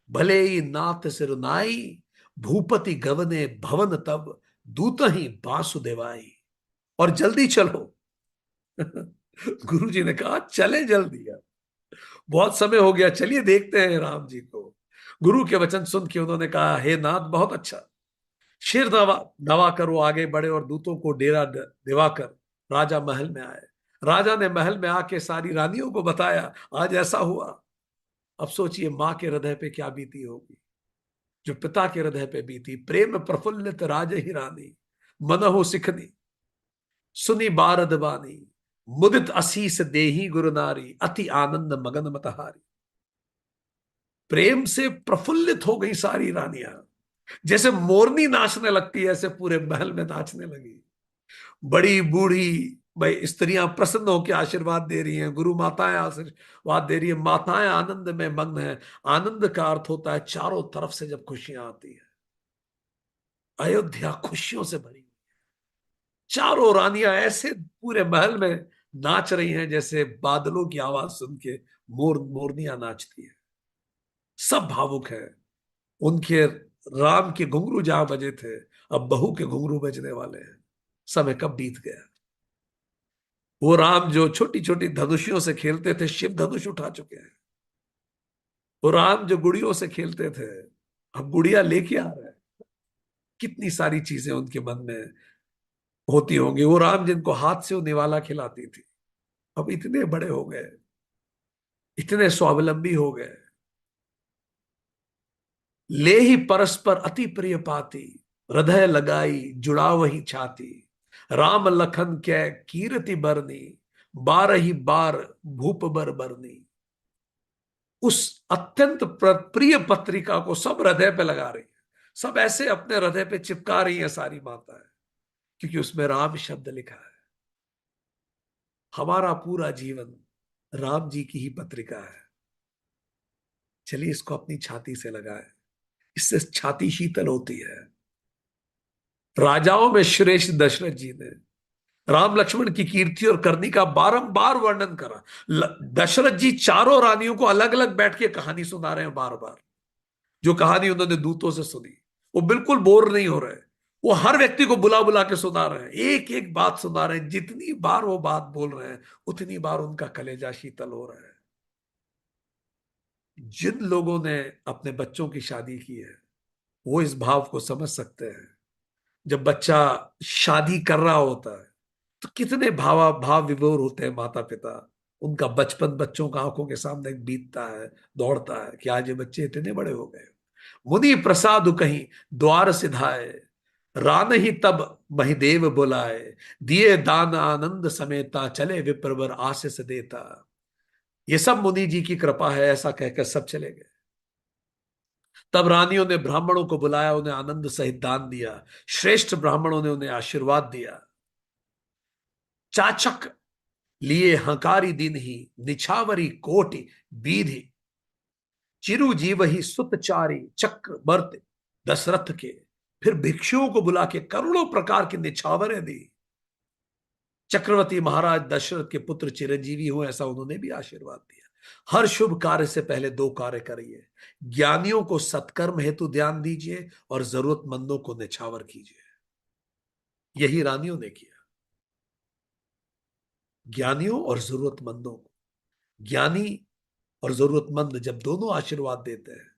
Speaker 1: भले ही नाथ सिर नाई, भूपति गवने भवन तब, दूत ही बासुदेवाई। और जल्दी चलो। गुरु जी ने कहा चले जल्दी, अब बहुत समय हो गया, चलिए देखते हैं राम जी को। गुरु के वचन सुन के उन्होंने कहा, हे नाथ बहुत अच्छा। शिर नवा कर वो आगे बढ़े और दूतों को डेरा दिवाकर राजा महल में आए। राजा ने महल में आके सारी रानियों को बताया, आज ऐसा हुआ। अब सोचिए मां के हृदय पे क्या बीती होगी, जो पिता के हृदय पे बीती। प्रेम प्रफुल्लित राज ही रानी, मनहु सिखनी, सुनी बारद बानी, मुदित असीस देही गुरु नारी, अति आनंद मगन मतहारी। प्रेम से प्रफुल्लित हो गई सारी रानियां, जैसे मोरनी नाचने लगती है ऐसे पूरे महल में नाचने लगी। बड़ी बूढ़ी भाई स्त्रियां प्रसन्न होकर आशीर्वाद दे रही हैं, गुरु माताएं आशीर्वाद दे रही है, माताएं आनंद में मग्न है। आनंद का अर्थ होता है चारों तरफ से जब खुशियां आती है। अयोध्या खुशियों से भरी, चारों रानियां ऐसे पूरे महल में नाच रही हैं जैसे बादलों की आवाज सुन के मोरनियां नाचती है। सब भावुक है। उनके राम के घुंघरू जहां बजे थे, अब बहू के घुंघरू बजने वाले हैं। समय कब बीत गया। वो राम जो छोटी छोटी धनुषियों से खेलते थे, शिव धनुष उठा चुके हैं। वो राम जो गुड़ियों से खेलते थे, अब गुड़िया लेके आ रहे हैं। कितनी सारी चीजें उनके मन में होती होंगी। वो राम जिनको हाथ से वो निवाला खिलाती थी, अब इतने बड़े हो गए, इतने स्वावलंबी हो गए। ले ही परस्पर अति प्रिय पाती, हृदय लगाई जुड़ा वही छाती। राम लखन कै कीरति बरनी, बारही बार भूप बर बरनी। उस अत्यंत प्रिय पत्रिका को सब हृदय पे लगा रही है, सब ऐसे अपने हृदय पे चिपका रही है सारी माताएं, क्योंकि उसमें राम शब्द लिखा है। हमारा पूरा जीवन राम जी की ही पत्रिका है। चलिए इसको अपनी छाती से लगाए, इससे छाती शीतल होती है। राजाओं में श्रेष्ठ दशरथ जी ने राम लक्ष्मण की कीर्ति और करनी का बारंबार वर्णन करा। दशरथ जी चारों रानियों को अलग अलग बैठ के कहानी सुना रहे हैं बार बार। जो कहानी उन्होंने दूतों से सुनी, वो बिल्कुल बोर नहीं हो रहे। वो हर व्यक्ति को बुला बुला के सुना रहे हैं, एक एक बात सुना रहे हैं। जितनी बार वो बात बोल रहे हैं, उतनी बार उनका कलेजा शीतल हो रहा है। जिन लोगों ने अपने बच्चों की शादी की है, वो इस भाव को समझ सकते हैं। जब बच्चा शादी कर रहा होता है, तो कितने भाव विभोर होते हैं माता पिता। उनका बचपन बच्चों का आंखों के सामने बीतता है, दौड़ता है कि आज ये बच्चे इतने बड़े हो गए। मुनि प्रसाद कहीं द्वार सिधाए, रान ही तब महिदेव बुलाए। दिए दान आनंद समेता, चले विप्रवर आशीष देता। ये सब मुनि जी की कृपा है, ऐसा कहकर सब चले गए। तब रानियों ने ब्राह्मणों को बुलाया, उन्हें आनंद सहित दान दिया। श्रेष्ठ ब्राह्मणों ने उन्हें आशीर्वाद दिया। चाचक लिए हंकारी दिन ही, निछावरी कोटि बीधि। चिरु जीव ही सुतचारी चक्र बर्त दशरथ के। फिर भिक्षुओं को बुला के करोड़ों प्रकार की निछावरें दी। चक्रवर्ती महाराज दशरथ के पुत्र चिरंजीवी हो, ऐसा उन्होंने भी आशीर्वाद दिया। हर शुभ कार्य से पहले दो कार्य करिए: ज्ञानियों को सत्कर्म हेतु ध्यान दीजिए और जरूरतमंदों को निछावर कीजिए। यही रानियों ने किया, ज्ञानियों और जरूरतमंदों को। ज्ञानी और जरूरतमंद जब दोनों आशीर्वाद देते हैं,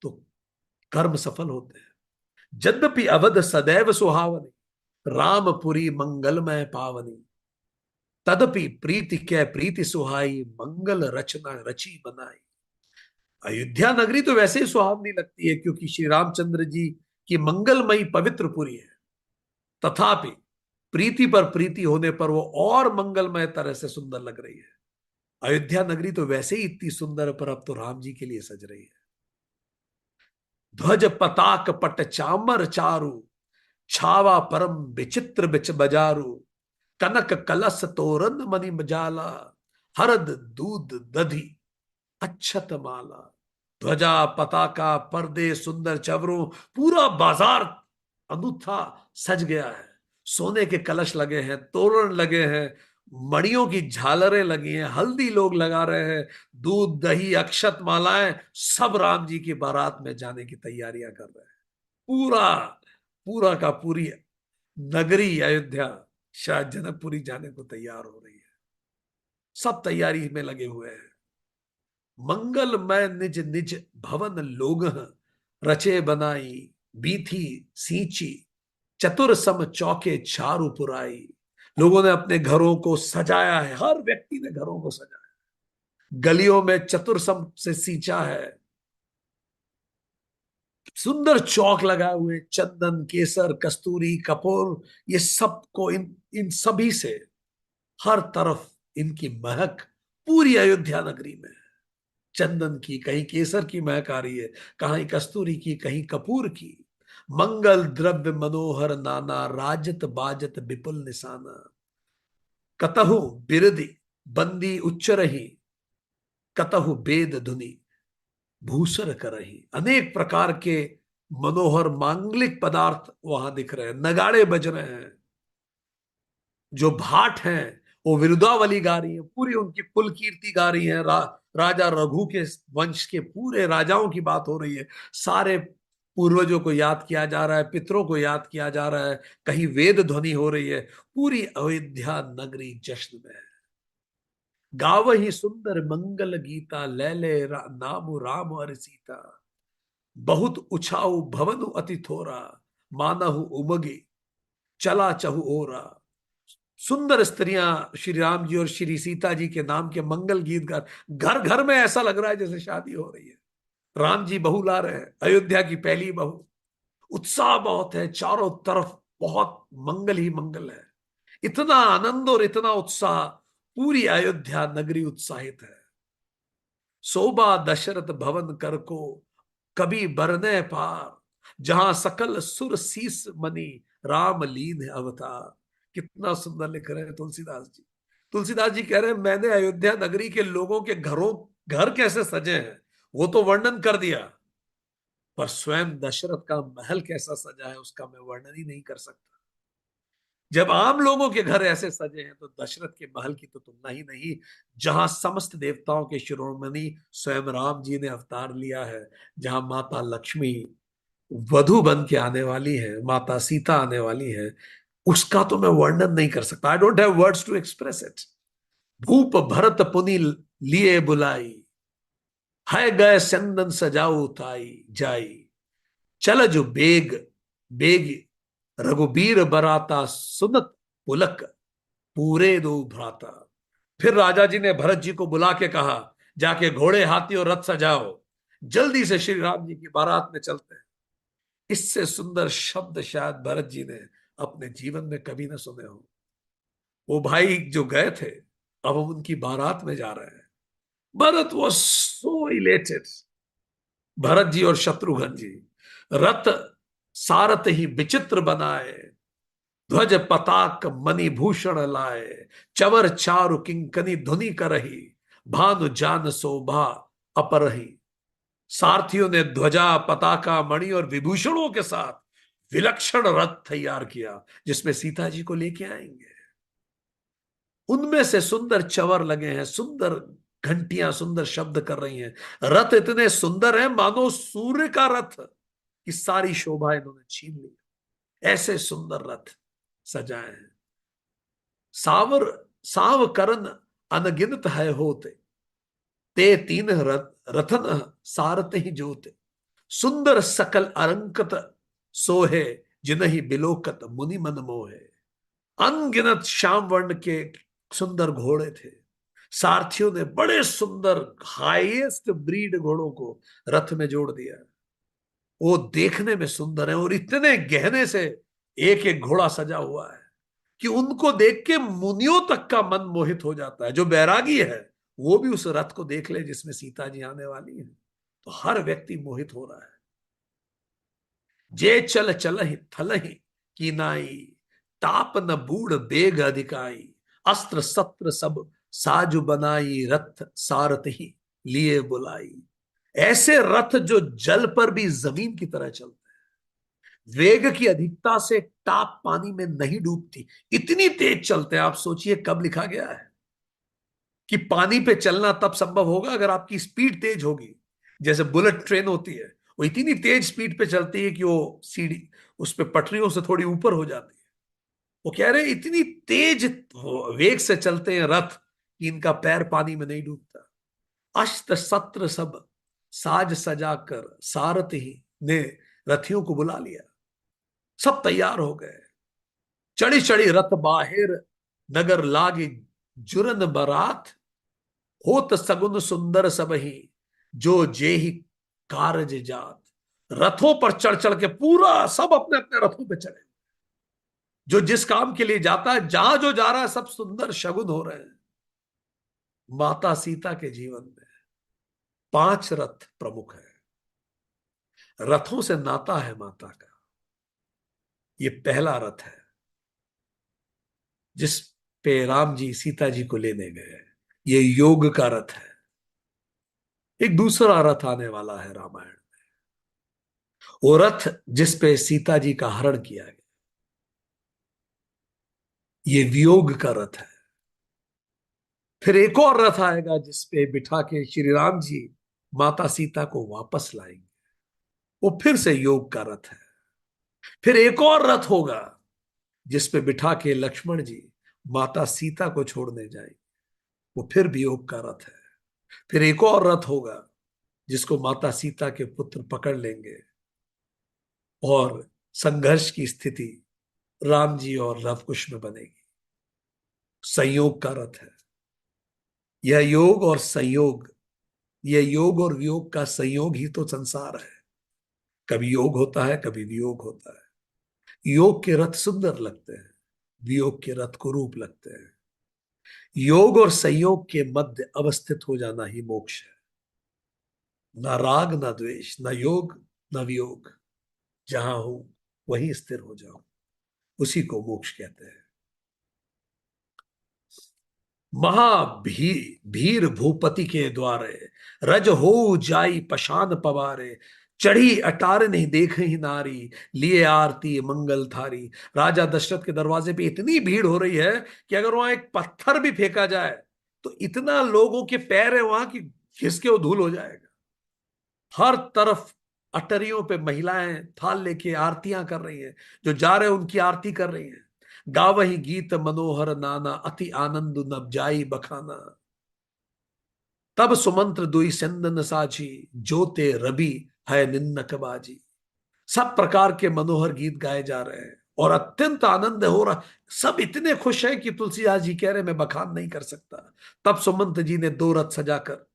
Speaker 1: तो कर्म सफल होते हैं। यद्यपि अवध सदैव सुहावनी, रामपुरी मंगलमय पावनी। तदपि प्रीति कै प्रीति सुहाई, मंगल रचना रची बनाई। अयोध्या नगरी तो वैसे ही सुहावनी लगती है, क्योंकि श्री रामचंद्र जी की मंगलमयी पवित्र पुरी है। तथापि प्रीति पर प्रीति होने पर वो और मंगलमय तरह से सुंदर लग रही है। अयोध्या नगरी तो वैसे ही इतनी सुंदर है, पर अब तो राम जी के लिए सज रही है। ध्वज पताक पट चामर चारु, छावा परम विचित्र बिच बजारू, कनक कलश तोरण मणि मजाला, हरद दूध दधि अच्छत माला। ध्वजा पताका पर्दे सुंदर चवरों, पूरा बाजार अनूठा सज गया है। सोने के कलश लगे हैं, तोरण लगे हैं, मणियों की झालरें लगी हैं, हल्दी लोग लगा रहे हैं, दूध दही अक्षत मालाएं, सब राम जी की बारात में जाने की तैयारियां कर रहे हैं। पूरा पूरा का पूरी नगरी अयोध्या शायद जनकपुरी जाने को तैयार हो रही है। सब तैयारी में लगे हुए हैं। मंगलमय निज निज भवन लोग, रचे बनाई बीथी सींची, चतुर सम चौके चारु पुराई। लोगों ने अपने घरों को सजाया है, हर व्यक्ति ने घरों को सजाया, गलियों में चतुर सम से सींचा है, सुंदर चौक लगाए हुए, चंदन केसर कस्तूरी कपूर, ये सबको इन इन सभी से हर तरफ इनकी महक पूरी अयोध्या नगरी में है। चंदन की, कहीं केसर की महक आ रही है, कहीं कस्तूरी की, कहीं कपूर की। मंगल द्रव्य मनोहर नाना, राजत बाजत विपुल निशाना। कतहु बिरदि बंदी उच्च रही, कतहु वेद धुनि भूसर करही। अनेक प्रकार के मनोहर मांगलिक पदार्थ वहां दिख रहे हैं, नगाड़े बज रहे हैं। जो भाट हैं वो विरुदावली गा रही है, पूरी उनकी कुल कीर्ति गा रही है। राजा रघु के वंश के पूरे राजाओं की बात हो रही है। सारे पूर्वजों को याद किया जा रहा है, पितरों को याद किया जा रहा है, कहीं वेद ध्वनि हो रही है। पूरी अयोध्या नगरी जश्न में है। गाव ही सुंदर मंगल गीता, लैले नामु राम और सीता। बहुत उछाऊ भवनु अति थोरा, मानहु उमगे चला चहु ओरा। सुंदर स्त्रियां श्री राम जी और श्री सीता जी के नाम के मंगल गीत गा, घर घर में ऐसा लग रहा है जैसे शादी हो रही है। राम जी बहू ला रहे हैं, अयोध्या की पहली बहू। उत्साह बहुत है, चारों तरफ बहुत मंगल ही मंगल है। इतना आनंद और इतना उत्साह, पूरी अयोध्या नगरी उत्साहित है। शोभा दशरथ भवन कर को, कभी बरने पार, जहां सकल सुर शीस मनी, राम लीन अवतार। कितना सुंदर लिख रहे हैं तुलसीदास जी। तुलसीदास जी कह रहे हैं मैंने अयोध्या नगरी के लोगों के घर कैसे सजे हैं वो तो वर्णन कर दिया, पर स्वयं दशरथ का महल कैसा सजा है उसका मैं वर्णन ही नहीं कर सकता। जब आम लोगों के घर ऐसे सजे हैं तो दशरथ के महल की तो तुलना ही नहीं। जहां समस्त देवताओं के शिरोमणि स्वयं राम जी ने अवतार लिया है, जहां माता लक्ष्मी वधु बन के आने वाली है, माता सीता आने वाली है, उसका तो मैं वर्णन नहीं कर सकता। I don't have words to express it. भूप भरत पुनि लिए बुलाई, है गए चंदन सजाऊ ताई जाई। चल जो बेग बेग रघुबीर बराता, सुनत पुलक पूरे दो भ्राता। फिर राजा जी ने भरत जी को बुला के कहा, जाके घोड़े हाथी और रथ सजाओ, जल्दी से श्री राम जी की बारात में चलते हैं। इससे सुंदर शब्द शायद भरत जी ने अपने जीवन में कभी ना सुने हो। वो भाई जो गए थे, अब हम उनकी बारात में जा रहे हैं। Bharat was so elated, Bharat ji और शत्रुघ्न जी। रथ सारथ ही विचित्र बनाए, ध्वज पताक मणि भूषण लाए। चवर चारु किंकनी धुनि करही, भानु जान शोभा अपरही। सारथियों ने ध्वजा पताका मणि और विभूषणों के साथ विलक्षण रथ तैयार किया, जिसमें सीता जी को लेके आएंगे। उनमें से सुंदर चवर लगे हैं, सुंदर घंटियां सुंदर शब्द कर रही हैं। रथ इतने सुंदर हैं मानो सूर्य का रथ की सारी शोभा इन्होंने छीन ली। ऐसे सुंदर रथ सजाए हैं। सावर साव करन अनगिनत है होते, ते तीन रथन सारत ही जोते। सुंदर सकल अलंकृत सोहे, जिन्हि बिलोकत मुनि मन मोहे। अनगिनत श्याम वर्ण के सुंदर घोड़े थे। सारथियों ने बड़े सुंदर हाईएस्ट ब्रीड घोड़ों को रथ में जोड़ दिया। वो देखने में सुंदर है और इतने गहने से एक एक घोड़ा सजा हुआ है कि उनको देख के मुनियों तक का मन मोहित हो जाता है। जो बैरागी है वो भी उस रथ को देख ले जिसमें सीता जी आने वाली है, तो हर व्यक्ति मोहित हो रहा है। जे चल चलहि थलहि की नाई, ताप न बूढ़ बेग अधिकाई, अस्त्र शस्त्र सब साजु बनाई, रथ सारथ ही लिए बुलाई। ऐसे रथ जो जल पर भी जमीन की तरह चलते, वेग की अधिकता से टाप पानी में नहीं डूबती, इतनी तेज चलते हैं। आप सोचिए कब लिखा गया है कि पानी पे चलना तब संभव होगा अगर आपकी स्पीड तेज होगी। जैसे बुलेट ट्रेन होती है, वो इतनी तेज स्पीड पे चलती है कि वो सीढ़ी उस पे पटरियों से थोड़ी ऊपर हो जाती है। वो कह रहे हैं इतनी तेज वेग से चलते हैं रथ कि इनका पैर पानी में नहीं डूबता। अस्त्र शस्त्र सब साज सजाकर सारथ ही ने रथियों को बुला लिया। सब तैयार हो गए, चढ़ी चढ़ी रथ बाहिर, नगर लागे जुरन बरात, होत सगुन सुंदर सब ही, जो जे ही कारज जात। रथों पर चढ़ चढ़ के पूरा सब अपने अपने रथों पे चढ़े, जो जिस काम के लिए जाता है, जहां जो जा रहा है, सब सुंदर शगुन हो रहे हैं। माता सीता के जीवन में 5 रथ प्रमुख है। रथों से नाता है माता का। ये पहला रथ है जिस पे राम जी सीता जी को लेने गए, ये योग का रथ है। एक दूसरा रथ आने वाला है रामायण, वो रथ जिस पे सीता जी का हरण किया गया, ये वियोग का रथ है। फिर एक और रथ आएगा जिस पे बिठा के श्री राम जी माता सीता को वापस लाएंगे, वो फिर से योग का रथ है। फिर एक और रथ होगा जिस पे बिठा के लक्ष्मण जी माता सीता को छोड़ने जाएंगे, वो फिर वियोग का रथ है। फिर एक और रथ होगा जिसको माता सीता के पुत्र पकड़ लेंगे और संघर्ष की स्थिति राम जी और लव कुश में बनेगी। संयोग का रथ है यह योग और संयोग। यह योग और वियोग का संयोग ही तो संसार है। कभी योग होता है, कभी वियोग होता है। योग के रथ सुंदर लगते हैं, वियोग के रथ कुरूप लगते हैं। योग और संयोग के मध्य अवस्थित हो जाना ही मोक्ष है। ना राग ना द्वेष, ना योग ना वियोग, जहां हूं वहीं स्थिर हो जाऊं, उसी को मोक्ष कहते हैं। महाभी भीर भूपति के द्वारे, रज हो जाई पशान पवारे, चढ़ी अटार नहीं देख ही नारी, लिए आरती मंगल थारी। राजा दशरथ के दरवाजे पे इतनी भीड़ हो रही है कि अगर वहां एक पत्थर भी फेंका जाए तो इतना लोगों के पैर है वहां की खिसके वो धूल हो जाएगा। हर तरफ अटरियों पे महिलाएं थाल लेके आरतियां कर रही हैं, जो जा रहे हैं उनकी आरती कर रही हैं। गावही गीत मनोहर नाना, अति आनंद नब जाई बखाना। तब सुमंत्र दुई चंदन साची, जोते रवि है निन्नक बाजी। सब प्रकार के मनोहर गीत गाए जा रहे हैं और अत्यंत आनंद हो रहा। सब इतने खुश हैं कि तुलसीदास जी कह रहे मैं बखान नहीं कर सकता। तब सुमंत्र जी ने 2 रथ सजाकर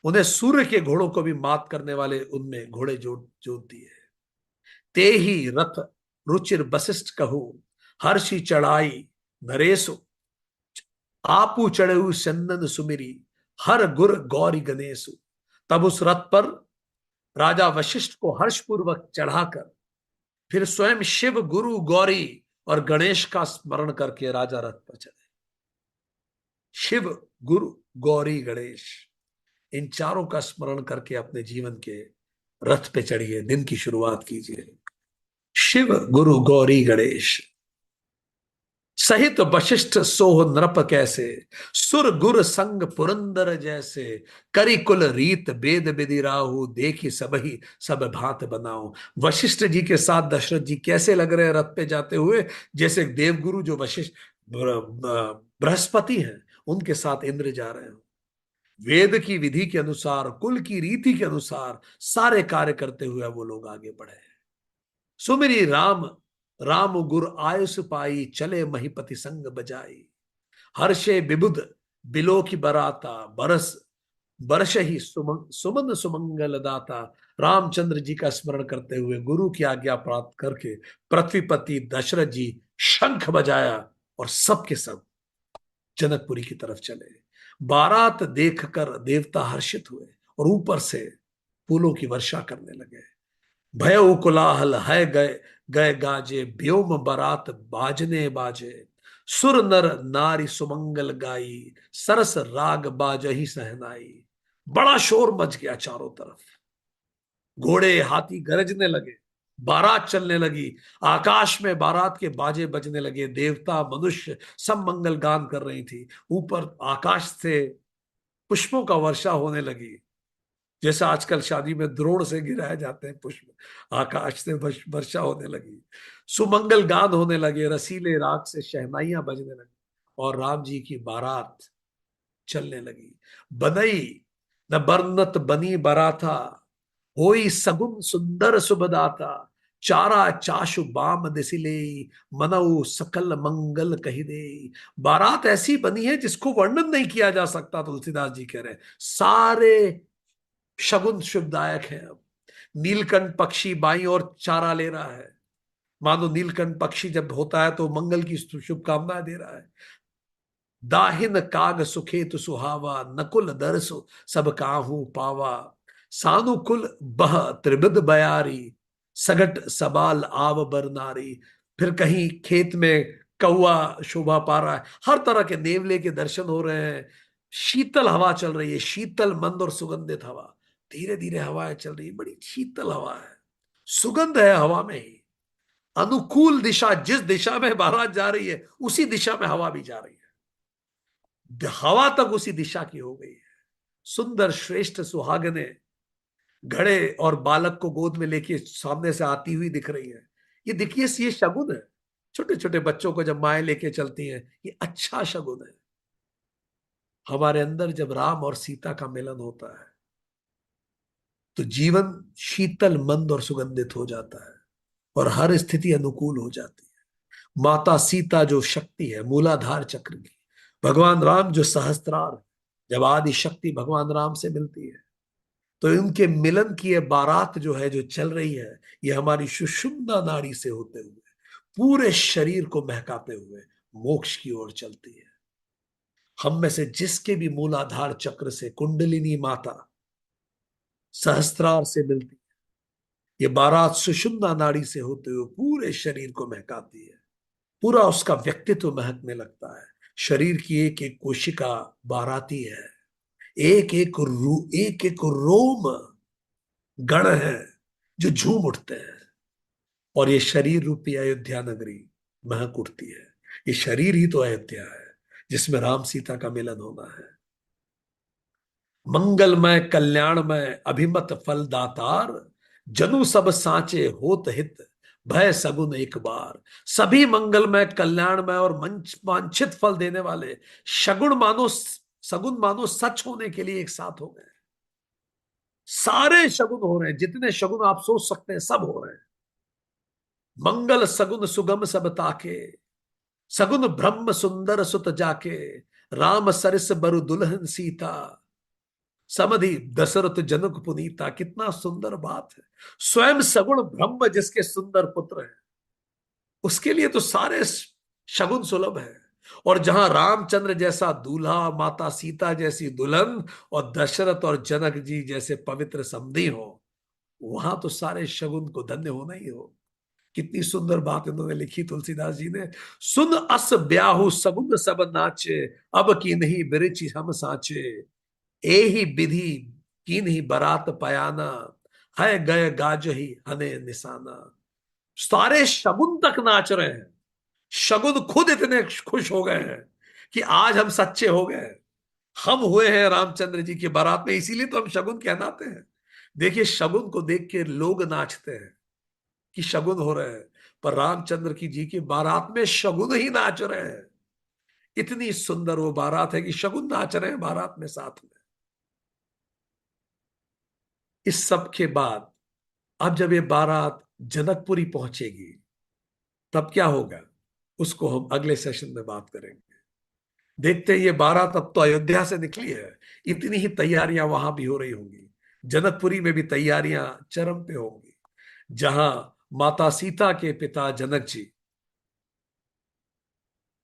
Speaker 1: उन्हें सूर्य के घोड़ों को भी मात करने वाले उनमें घोड़े जोड़ जोड़ दिए। ते ही रथ रुचिर वशिष्ठ कहू, हर्षि चढ़ाई नरेशु। आपू चढ़े चंदन सुमिरी, हर गुर गौरी गणेशु। तब उस रथ पर राजा वशिष्ठ को हर्षपूर्वक चढ़ाकर फिर स्वयं शिव गुरु गौरी और गणेश का स्मरण करके राजा रथ पर चले। शिव गुरु गौरी गणेश, इन चारों का स्मरण करके अपने जीवन के रथ पे चढ़िए, दिन की शुरुआत कीजिए। शिव गुरु गौरी गणेश सहित वशिष्ठ सोह नृप कैसे, सुर गुर संग पुरंदर जैसे। करी कुल रीत वेद विधि राहु, देखी सब ही सब भांत बनाओ। वशिष्ठ जी के साथ दशरथ जी कैसे लग रहे हैं रथ पे जाते हुए, जैसे देवगुरु जो वशिष्ठ बृहस्पति हैं उनके साथ इंद्र जा रहे हो। वेद की विधि के अनुसार, कुल की रीति के अनुसार सारे कार्य करते हुए वो लोग आगे बढ़े। सुमिरी राम राम गुर आयुष पाई, चले महीपति संग बजाई। हर्षे विबुध बिलो की बराता, बरस बरस ही सुमन सुमंगल दाता। रामचंद्र जी का स्मरण करते हुए गुरु की आज्ञा प्राप्त करके पृथ्वीपति दशरथ जी शंख बजाया और सबके सब जनकपुरी की तरफ चले। बारात देखकर देवता हर्षित हुए और ऊपर से फूलों की वर्षा करने लगे। भय कोलाहल है गए गए गाजे, व्योम बारात बाजने बाजे। सुर नर नारी सुमंगल गाई, सरस राग बाजही सहनाई। बड़ा शोर मच गया चारों तरफ, घोड़े हाथी गरजने लगे, बारात चलने लगी, आकाश में बारात के बाजे बजने लगे, देवता मनुष्य सब मंगल गान कर रही थी। ऊपर आकाश से पुष्पों का वर्षा होने लगी, जैसा आजकल शादी में द्रोण से गिराए जाते हैं पुष्प, आकाश से वर्षा होने लगी। सुमंगल गान होने लगे, रसीले राग से शहनाइयां बजने लगी, और राम जी की बारात चलने लगी। बनई न बरनत बनी बराता, होई सगुन सुंदर सुबदाता। चारा चाशु बाम दिसिले, मनऊ सकल मंगल कही दे। बारात ऐसी बनी है जिसको वर्णन नहीं किया जा सकता, तुलसीदास जी कह रहे हैं। सारे शगुन शुभदायक है। अब नीलकंठ पक्षी बाई और चारा ले रहा है, मानो नीलकंठ पक्षी जब होता है तो मंगल की शुभकामनाएं दे रहा है। दाहिन काग सुखेत सुहावा, नकुल दरसु सब काहू पावा। सानुकुल बह त्रिबिद बयारी, सगट सबाल आव बरनारी। फिर कहीं खेत में कौआ शोभा पा रहा है, हर तरह के नेवले के दर्शन हो रहे हैं। शीतल हवा चल रही है, शीतल मंद और सुगंधित हवा। धीरे धीरे हवाएं चल रही है, बड़ी शीतल हवा है, सुगंध है हवा में ही। अनुकूल दिशा, जिस दिशा में बारात जा रही है उसी दिशा में हवा भी जा रही है, हवा तक उसी दिशा की हो गई है। सुंदर श्रेष्ठ सुहागने घड़े और बालक को गोद में लेके सामने से आती हुई दिख रही है। ये देखिए, ये शगुन है। छोटे छोटे बच्चों को जब माएं लेके चलती हैं, ये अच्छा शगुन है। हमारे अंदर जब राम और सीता का मिलन होता है तो जीवन शीतल मंद और सुगंधित हो जाता है, और हर स्थिति अनुकूल हो जाती है। माता सीता जो शक्ति है मूलाधार चक्र की, भगवान राम जो सहस्त्रार है, जब आदि शक्ति भगवान राम से मिलती है तो इनके मिलन की ये बारात जो है, जो चल रही है, ये हमारी सुषुम्ना नाड़ी से होते हुए पूरे शरीर को महकाते हुए मोक्ष की ओर चलती है। हम में से जिसके भी मूलाधार चक्र से कुंडलिनी माता सहस्त्रार से मिलती है, ये बारात सुषुम्ना नाड़ी से होते हुए पूरे शरीर को महकाती है। पूरा उसका व्यक्तित्व महकने लगता है। शरीर की एक एक कोशिका बाराती है, एक एक रोम गण है जो झूम उठते हैं, और ये शरीर रूपी अयोध्या नगरी महक उठती है। ये शरीर ही तो अयोध्या है जिसमें राम सीता का मिलन होना है। मंगलमय कल्याणमय अभिमत फल दातार, जनु सब साचे होत हित, भय सगुन एक बार। सभी मंगलमय कल्याणमय और मंच वांछित फल देने वाले शगुन मानो सगुन मानो सच होने के लिए एक साथ हो गए। सारे शगुन हो रहे हैं, जितने शगुन आप सोच सकते हैं सब हो रहे हैं। मंगल सगुन सुगम सब ताके, सगुन ब्रह्म सुंदर सुत जाके। राम सरिस बरु दुल्हन सीता, समधि दशरथ जनक पुनीता। कितना सुंदर बात है। स्वयं सगुण ब्रह्म जिसके सुंदर पुत्र है, उसके लिए तो सारे शगुन सुलभ है। और जहां रामचंद्र जैसा दूल्हा, माता सीता जैसी दुल्हन, और दशरथ और जनक जी जैसे पवित्र समधी हो, वहां तो सारे शगुन को धन्य होना ही हो। कितनी सुंदर बात इन्होंने लिखी तुलसीदास जी ने। सुन अस ब्याहु सगुन सब नाचे, अब की नहीं बिरिचि हम साचे। ए ही विधि की नहीं बारात पयाना, है गए गाज ही हने निशाना। सारे शगुन तक नाच रहे हैं। शगुन खुद इतने खुश हो गए हैं कि आज हम सच्चे हो गए, हम हुए हैं रामचंद्र जी की बारात में, इसीलिए तो हम शगुन कहलाते हैं। देखिए, शगुन को देख के लोग नाचते हैं कि शगुन हो रहे हैं, पर रामचंद्र की जी की बारात में शगुन ही नाच रहे हैं। इतनी सुंदर वो बारात है कि शगुन नाच रहे हैं बारात में साथ में। इस सब के बाद अब जब ये बारात जनकपुरी पहुंचेगी तब क्या होगा, उसको हम अगले सेशन में बात करेंगे। देखते हैं, ये बारात अब तो अयोध्या से निकली है, इतनी ही तैयारियां वहां भी हो रही होंगी। जनकपुरी में भी तैयारियां चरम पे होंगी, जहां माता सीता के पिता जनक जी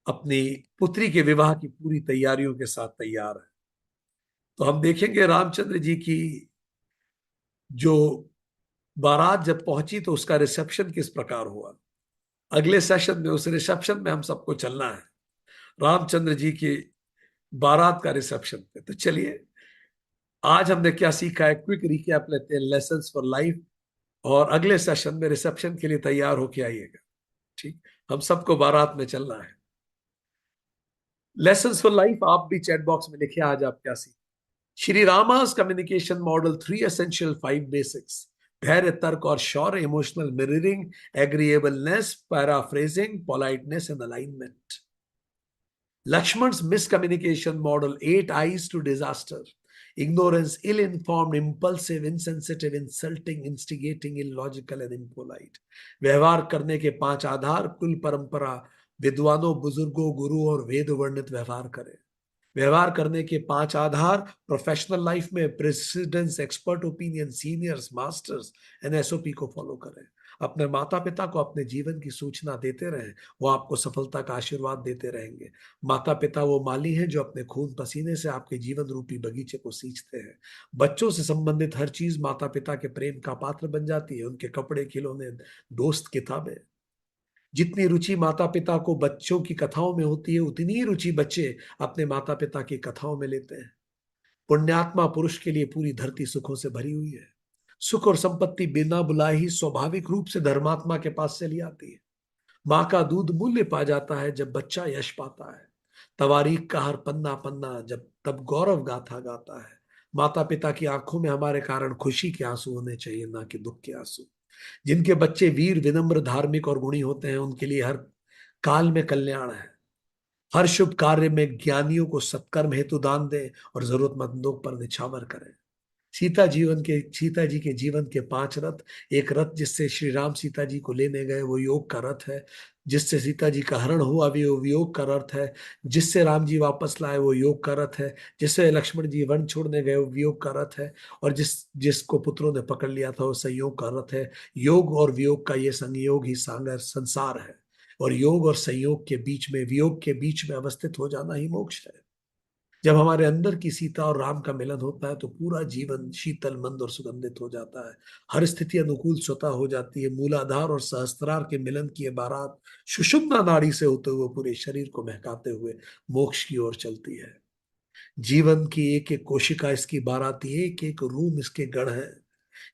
Speaker 1: अपनी पुत्री के विवाह की पूरी तैयारियों के साथ तैयार है। तो हम देखेंगे रामचंद्र जी की जो बारात जब पहुंची तो उसका रिसेप्शन किस प्रकार हुआ। अगले सेशन में उस रिसेप्शन में हम सबको चलना है, रामचंद्र जी की बारात का रिसेप्शन पे। तो चलिए, आज हमने क्या सीखा है, क्विक रिकैप लेते हैं, लेसन्स फॉर लाइफ। और अगले सेशन में रिसेप्शन के लिए तैयार होके आइएगा। ठीक, हम सबको बारात में चलना है। लेसन्स फॉर लाइफ आप भी चैट बॉक्स में लिखिए आज आप क्या सीखे। Shri रामा's communication model, three essential, five basics: धैर्य, तर्क और शौर्य, emotional mirroring, agreeableness, paraphrasing, politeness and alignment. Lakshman's miscommunication model, eight eyes to disaster: ignorance, ill-informed, impulsive, insensitive, insulting, instigating, illogical and impolite। व्यवहार करने के पांच आधार: कुल, परंपरा, विद्वानों, बुजुर्गों, गुरु और वेद वर्णित व्यवहार करें। व्यवहार करने के पांच आधार प्रोफेशनल लाइफ में precedents, expert opinion, seniors, masters and SOP को फॉलो करें। अपने माता पिता को अपने जीवन की सूचना देते रहें, वो आपको सफलता का आशीर्वाद देते रहेंगे। माता पिता वो माली हैं जो अपने खून पसीने से आपके जीवन रूपी बगीचे को सींचते हैं। बच्चों से संबंधित हर चीज माता पिता के प्रेम का पात्र बन जाती है, उनके कपड़े, खिलौने, दोस्त, किताबें। जितनी रुचि माता पिता को बच्चों की कथाओं में होती है, उतनी ही रुचि बच्चे अपने माता पिता की कथाओं में लेते हैं। पुण्यात्मा पुरुष के लिए पूरी धरती सुखों से भरी हुई है। सुख और संपत्ति बिना बुलाए ही स्वाभाविक रूप से धर्मात्मा के पास चली आती है। माँ का दूध मूल्य पा जाता है जब बच्चा यश पाता है। तवारीख का हर पन्ना पन्ना जब तब गौरव गाथा गाता है। माता पिता की आंखों में हमारे कारण खुशी के आंसू होने चाहिए, ना कि दुख के आंसू। जिनके बच्चे वीर, विनम्र, धार्मिक और गुणी होते हैं, उनके लिए हर काल में कल्याण है। हर शुभ कार्य में ज्ञानियों को सत्कर्म हेतु दान दें और जरूरतमंदों पर निछावर करें। सीता जी के जीवन के पांच रथ: एक रथ जिससे श्री राम सीता जी को लेने गए, वो योग का रथ है। जिससे सीता जी का हरण हुआ, भी वो वियोग का रथ है। जिससे राम जी वापस लाए, वो योग का रथ है। जिससे लक्ष्मण जी वन छोड़ने गए, वो वियोग का रथ है। और जिसको पुत्रों ने पकड़ लिया था, वो संयोग का रथ है। योग और वियोग का ये संयोग ही सागर संसार है। और योग और संयोग के बीच में, वियोग के बीच में अवस्थित हो जाना ही मोक्ष है। जब हमारे अंदर की सीता और राम का मिलन होता है तो पूरा जीवन शीतल, मंद और सुगंधित हो जाता है। हर स्थिति अनुकूल स्वतः हो जाती है। मूलाधार और सहस्त्रार के मिलन की ये बारात सुषुम्ना नाड़ी से होते हुए पूरे शरीर को महकाते हुए मोक्ष की ओर चलती है। जीवन की एक एक कोशिका इसकी बाराती, एक एक रूम इसके गढ़ है।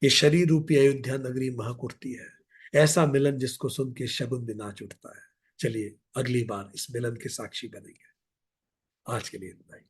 Speaker 1: ये शरीर रूपी अयोध्या नगरी महक उठती है। ऐसा मिलन जिसको सुन के शगुन भी नाच उठता है। चलिए, अगली बार इस मिलन के साक्षी बनेंगे। आज के लिए इतना ही।